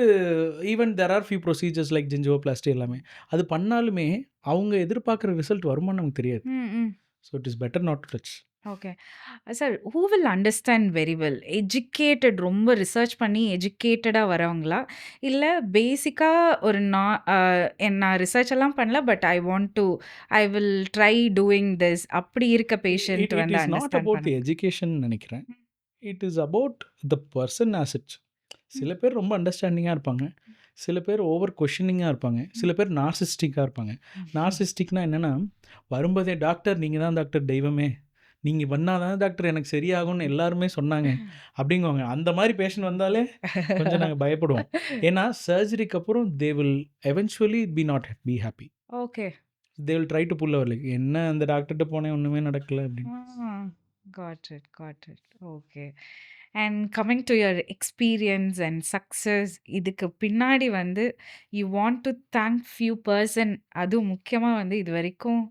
even there are few procedures like gingivoplasty எல்லாமே. அது பண்ணாலுமே அவங்க எதிர்பார்க்குற result வருமானு நமக்கு தெரியாது. So it is better not to touch.
Okay. Sir, who will understand very well? Educated, ரொம்ப ரிசர்ச் பண்ணி எஜுகேட்டடா வரவங்களா? இல்ல பேசிக்கா ஒரு நான் ரிசர்ச் எல்லாம் பண்ணல, but I will try doing this அப்படி இருக்க பேஷண்ட்
It
வந்து
is not
understand
about the
பண்ண.
education நினைக்கிறேன். It is about the person as such. சில பேர் ரொம்ப அண்டர்ஸ்டாண்டிங்காக இருப்பாங்க, சில பேர் ஓவர் கொஷனிங்காக இருப்பாங்க, சில பேர் நார்சிஸ்டிக்காக இருப்பாங்க. நார்சிஸ்டிக்னா என்னென்னா, வரும்போதே டாக்டர் நீங்கள் தான் டாக்டர் தெய்வமே, நீங்கள் பண்ணால் தான் டாக்டர் எனக்கு சரியாகும்னு எல்லாருமே சொன்னாங்க அப்படிங்குவாங்க. அந்த மாதிரி பேஷண்ட் வந்தாலே கொஞ்சம் நாங்கள் பயப்படுவோம். ஏன்னா சர்ஜரிக்கு அப்புறம் they will eventually be happy.
Okay.
They will try to pull அவர் லைக், என்ன அந்த டாக்டர்கிட்ட போனேன் ஒன்றுமே நடக்கலை அப்படின்னு.
Got it. Okay. And coming to your experience and success, இதுக்கு பின்னாடி வந்து you want to thank few person, அதுவும் முக்கியமாக வந்து இது வரைக்கும்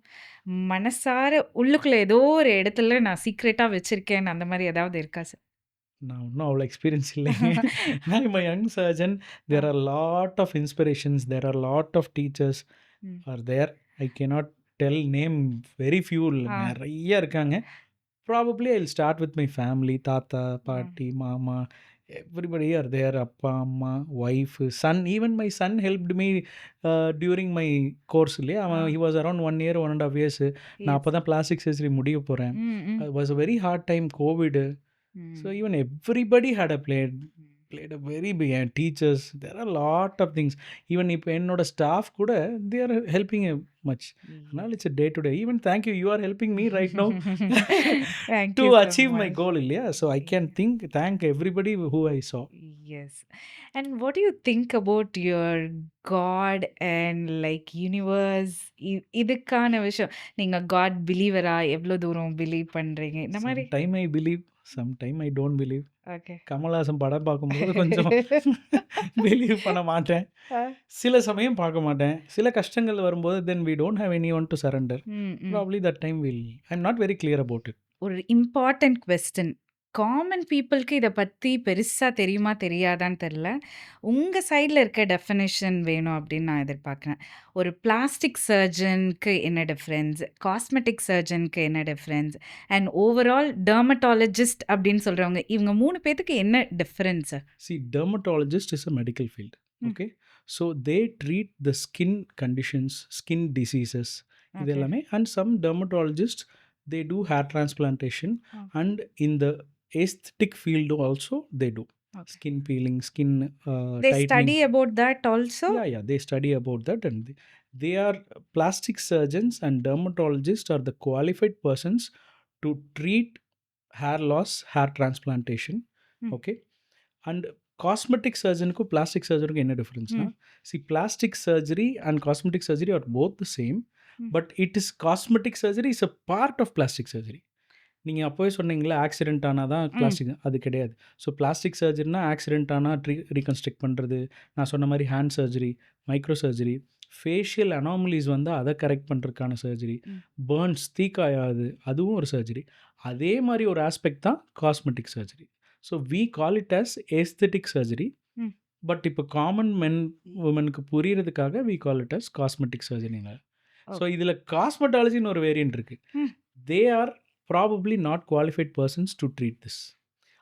மனசார உள்ளுக்குள்ளே ஏதோ ஒரு இடத்துல நான் சீக்ரெட்டாக வச்சுருக்கேன் அந்த மாதிரி ஏதாவது இருக்கா சார்?
நான் இன்னும் அவ்வளோ எக்ஸ்பீரியன்ஸ் இல்லைங்க. நான் இப்போ young surgeon. There are lot of inspirations, there are lot of teachers are there. I cannot tell name very few, நிறைய இருக்காங்க. Probably I will start with my family. தாத்தா, பாட்டி, மாமா, எவ்ரிபடி ஆர் தேர். அப்பா, அம்மா, wife, son. Even my son helped me during my course இல்லையா. அவன் he was around 1 year 1.5 years. நான் அப்போ தான் பிளாஸ்டிக் சர்ஜரி முடிய போகிறேன். it was a very hard time, COVID. So even everybody had played a very big, and teachers, there are a lot of things. Even இப்போ என்னோட staff கூட they are helping much. அதனால it's a day to day. Even thank you, you are helping me right now
Thank
to
you so
achieve my
much.
goal இல்லையா. So I can thank everybody who I saw.
Yes. And what do you think about your God and like universe? இதுக்கான விஷயம். நீங்க God பிலீவரா? எவ்ளோ தூரம் believe பண்றீங்க? இந்த
some
மாரி.
Time I believe, some time I don't believe.
Okay.
Kamal Haasan படம் பார்க்கும்போது கொஞ்சம் பிலீவ் பண்ண மாட்டேன்.
அ.
சில சமயம் பார்க்க மாட்டேன். சில கஷ்டங்கள் வரும்போது then we don't have anyone to surrender.
Hmm, hmm.
Probably that time I am not very clear about it.
ஒரு இம்பார்ட்டன்ட் கொஸ்டின். காமன் பீப்பிள்க்கு இத பத்தி பெருசா தெரியுமா, தெரியாதான்னு தெரியல. உங்க சைட்ல இருக்க டெஃபினிஷன் வேணும் அப்படின்னு நான் எதிர்பார்க்கிறேன். ஒரு பிளாஸ்டிக் சர்ஜனுக்கு என்ன டிஃபரன்ஸ்? காஸ்மெட்டிக் சர்ஜனுக்கு என்ன டிஃபரன்ஸ்? அண்ட் ஓவரால் டெர்மடாலஜிஸ்ட் அப்படின்னு சொல்றவங்க, இவங்க 3 பேத்துக்கு என்ன difference?
See, dermatologist is a medical field.
ம்.
Okay. So they treat the skin conditions, skin diseases. இது
ஓகே.
எல்லாமே. And some dermatologists, they do hair transplantation.
Ah.
And in the aesthetic field also they do.
Okay.
Skin peeling, skin
They
tightening.
study about that also?
Yeah, they study about that. And they are plastic surgeons and dermatologists are the qualified persons to treat hair loss, hair transplantation.
ம்.
Okay. And cosmetic சர்ஜனுக்கும் plastic சர்ஜனுக்கும் என்ன டிஃப்ரென்ஸ்னா,
hmm.
Plastic surgery and cosmetic surgery are both the same.
Hmm.
But it is cosmetic surgery is a part of plastic surgery. நீங்கள் அப்போவே சொன்னீங்களே accident ஆனால் தான்
ம்.
பிளாஸ்டிக், அது கிடையாது. ஸோ பிளாஸ்டிக் சர்ஜரினா ஆக்சிடென்ட் ஆனால் ரீகன்ஸ்ட்ரக்ட் பண்ணுறது, நான் சொன்ன மாதிரி hand surgery, micro surgery, facial anomalies வந்து அதை கரெக்ட் பண்ணுறதுக்கான சர்ஜரி,
ம்.
பேர்ன்ஸ் தீக்காயாது அதுவும் ஒரு சர்ஜரி. அதே மாதிரி ஒரு ஆஸ்பெக்ட் தான் cosmetic surgery. So we call it as aesthetic surgery.
Hmm.
But இப்போ காமன் மென் உமனுக்கு புரியறதுக்காக we call it as cosmetic சர்ஜரிங்க. So
okay.
இதில் காஸ்மெட்டாலஜின்னு ஒரு வேரியன்ட் இருக்குது.
Hmm.
They are probably not qualified persons to treat this.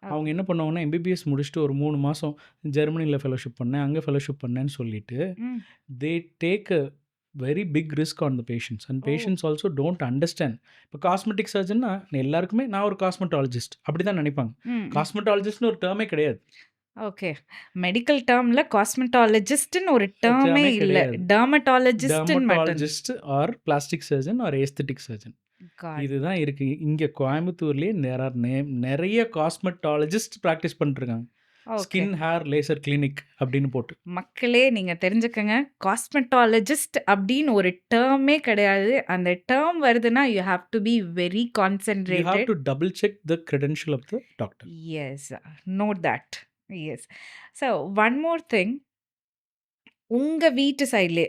அவங்க
okay.
என்ன பண்ணுவாங்கன்னா, எம்பிபிஎஸ் முடிச்சுட்டு ஒரு 3 மாதம் ஜெர்மனியில் ஃபெலோஷிப் பண்ணேன், அங்கே ஃபெலோஷிப் பண்ணேன்னு சொல்லிட்டு
hmm.
They take a very big risk on the patients. And
oh!
Patients also don't understand. இப்போ காஸ்மெட்டிக் சர்ஜன்னா எல்லாருக்குமே நான் ஒரு காஸ்மெட்டாலஜிஸ்ட் அப்படி தான் நினைப்பாங்க.
ம். ம்.
காஸ்மெட்டாலஜிஸ்ட்னு ஒரு டேர்மே கிடையாது.
ஓகே. மெடிக்கல் டெர்ம்ல காஸ்மெட்டாலஜிஸ்ட்ன்னு ஒரு டெர்மே
டேர்மே
இல்ல.
கிடையாது.
டெர்மடாலஜிஸ்ட்ன்னு மட்டும்.
Dermatologist or plastic surgeon or aesthetic surgeon.
Got.
இதுதான் இருக்கு. இங்கே கோயம்புத்தூர்லேயே நிறைய காஸ்மெட்டாலஜிஸ்ட் ப்ராக்டிஸ் பண்ணிட்டுருக்காங்க.
Okay.
Skin hair laser clinic அப்படின்னு போட்டு.
மக்களே நீங்க தெரிஞ்சுக்கங்க. காஸ்மெட்டாலஜிஸ்ட் அப்படின்னு ஒரு டெர்மே கிடையாது. அந்த டெர்ம் வருதுன்னா, you have to be very
you have
concentrated.
To double check the credential of the doctor.
Yes. Note that. Yes. So one more thing. உங்க வீட்டு சைட்லயே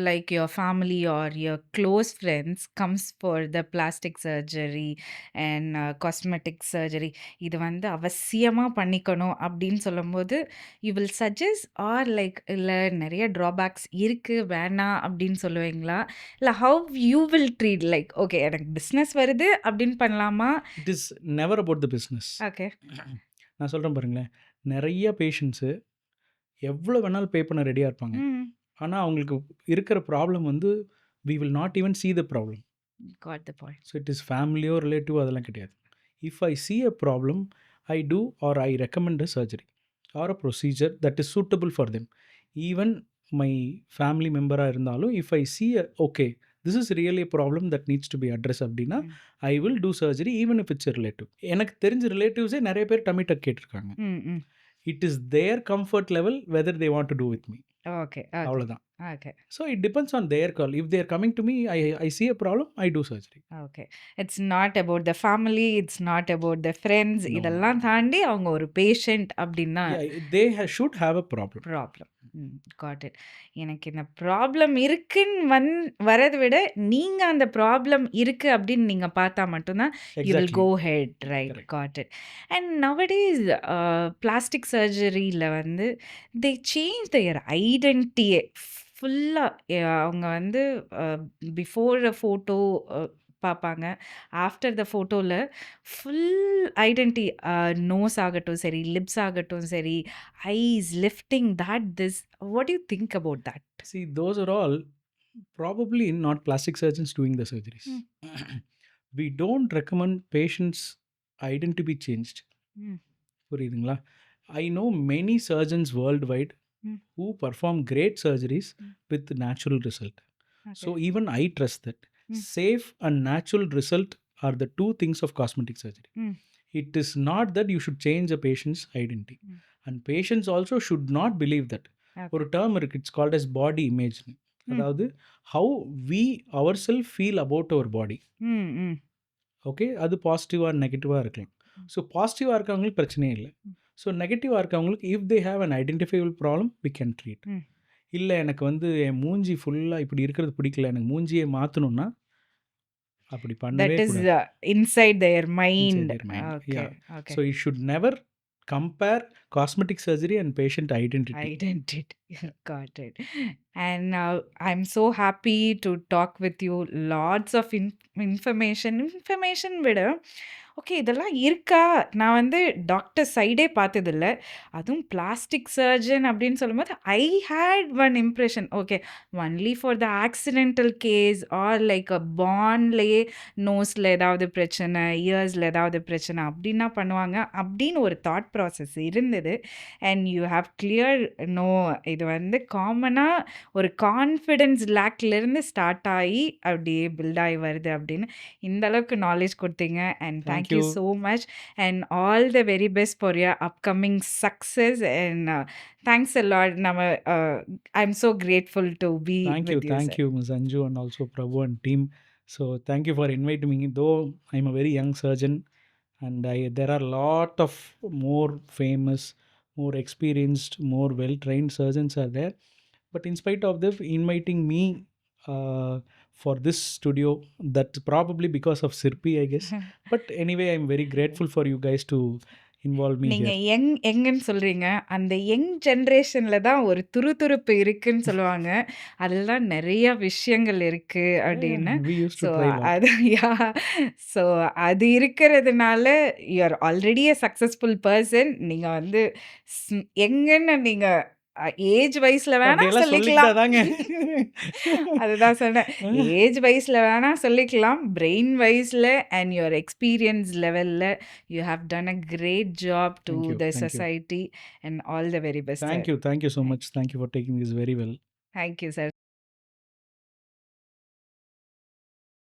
like your family or your close friends comes for the plastic surgery and cosmetic surgery, இது வந்து அவசியமா பண்ணிக்கணும் அப்படின்னு சொல்லும்போது, you will suggest or like இல்ல நிறைய ட்ராபேக்ஸ் இருக்கு வேணாம் அப்படின்னு சொல்லுவீங்களா? இல்ல how you will treat like okay எனக்கு பிஸ்னஸ் வருது அப்படின்னு பண்ணலாமா?
It is never about the business.
Okay.
நான் சொல்கிறேன் பாருங்களேன், நிறைய பேஷண்ட்ஸு எவ்வளோ வேணாலும் பே பண்ண ரெடியாக இருப்பாங்க.
ம்.
ஆனால் அவங்களுக்கு இருக்கிற ப்ராப்ளம் வந்து we will not even see the problem.
Got the point.
So it is ஃபேமிலியோ ரிலேட்டிவ் அதெல்லாம் கிடையாது. If I see a problem I do or I recommend a surgery or a procedure that is suitable for them. Even my family மெம்பராக இருந்தாலும் if I see a okay this is really a problem that needs to be addressed அப்படின்னா
ம்.
I will do surgery even if it's a relative. எனக்கு தெரிஞ்ச ரிலேட்டிவ்ஸே நிறைய பேர் dummy டக் கேட்டிருக்காங்க.
Hmm. Hmm.
It is their comfort level whether they want to do with me.
Okay. Okay.
அவ்வளோதான்.
Okay.
So it depends on their call. If they're coming to me I see a problem I do surgery.
Okay. It's not about the family, it's not about the friends.
No.
இதெல்லாம் தாண்டி அவங்க ஒரு patient அப்படின்னா
Yeah, they should have a problem.
Problem. Got it. எனக்கு இந்த problem இருக்குன்னு வரதை விட நீங்க அந்த ப்ராப்ளம் இருக்கு அப்படின்னு நீங்க பார்த்தா மட்டும்தான் you will
Exactly.
Go head right.
Correct.
Got it. And nowadays plastic சர்ஜரியில் வந்து தே சேஞ்ச் their ஐடென்டிட்டியே ஃபுல்லாக. அவங்க வந்து பிஃபோர் அ ஃபோட்டோ பார்ப்பாங்க. ஆஃப்டர் த ஃபோட்டோவில் ஃபுல் ஐடென்டி நோஸ் ஆகட்டும் சரி, லிப்ஸ் ஆகட்டும் சரி, eyes lifting that this what you think about that?
See, those are all probably not plastic surgeons doing the surgeries. We don't recommend patients' identity be changed. புரியுதுங்களா? I know many surgeons worldwide
Mm.
who perform great surgeries
Mm.
with natural result. So
Okay.
even I trust that.
Mm.
Safe and natural result are the two things of cosmetic surgery.
Mm.
It is not that you should change a patient's identity.
Mm.
And patients also should not believe that.
Okay.
ஒரு term இருக்குது, it's called as body இமேஜ்னு. அதாவது how we our self feel about our body.
Hmm hmm
okay, அது பாசிட்டிவாக நெகட்டிவாக இருக்கலாம். So பாசிட்டிவாக இருக்கவங்களுக்கு பிரச்சனையே இல்லை. ஸோ நெகட்டிவாக இருக்கவங்களுக்கு if they have an identifiable problem we can treat.
Hmm
இல்லை எனக்கு வந்து என் மூஞ்சி ஃபுல்லாக இப்படி இருக்கிறது பிடிக்கல, எனக்கு மூஞ்சியை மாற்றணும்னா அப்படி பண்ணவே
that is
கூடாது.
inside their
Inside
mind.
their mind.
Okay,
Yeah.
okay.
So you should never compare cosmetic surgery and patient identity.
Identity. Got it. And I'm so happy to talk with you. Lots of information விட okay இதெல்லாம் இருக்கா? நான் வந்து doctor சைடே பார்த்ததில்ல. அதுவும் plastic surgeon அப்படின்னு சொல்லும்போது I hate one impression. Okay, only for the accidental case or like a பான்லேயே நோஸில் ஏதாவது பிரச்சனை, இயர்ஸில் ஏதாவது பிரச்சனை அப்படின்னா பண்ணுவாங்க அப்படின்னு ஒரு தாட் ப்ராசஸ் இருந்தது. And you have clear no, இது வந்து காமனாக ஒரு கான்ஃபிடென்ஸ் லேக்லேருந்து ஸ்டார்ட் ஆகி அப்படியே பில்ட் ஆகி வருது அப்படின்னு இந்த அளவுக்கு நாலேஜ் கொடுத்தீங்க. And
Thank
thank you
you.
So much and all the very best for your upcoming success. And thanks a lot. நம்ம I am so grateful to be
Thank you.
With you
Thank
sir.
you, Ms. Anju, and also Prabhu and team. So thank you for inviting me. Though I'm a very young surgeon, and there are a lot of more famous, more experienced, more well-trained surgeons are there. But in spite of them inviting me for this studio, that's probably because of Sirpi, I guess. But anyway, I'm very grateful for you guys to involve me
நீங்க
here.
எங்கன்னு சொல்றீங்க. அந்த young ஜெனரேஷன்ல தான் ஒரு துருதுருப்பு இருக்குன்னு சொல்லுவாங்க. அதுல தான் நெறைய விஷயங்கள் இருக்கு அப்படின்னு.
We used to
so
try a lot.
அது ஸோ அது இருக்கிறதுனால you are already a successful person. நீங்க வந்து எங்கன்னு நீங்க ஏஜ் வைஸ்ல வேணா
அப்படியெல்லாம்
சொல்லிக்கலாம்.
சொல்லிக்கிட்டாதாங்க.
அதுதான் சொன்னேன். ஏஜ் வைஸ்ல வேணா சொல்லிக்கலாம். பிரெயின் வைஸ்ல அண்ட் யுவர் எக்ஸ்பீரியன்ஸ் லெவல்ல you have done a great job to
Thank you.
The
Thank you.
Society and all the very best.
Thank you. Thank you so much. Thank you for taking this very well.
Thank you sir.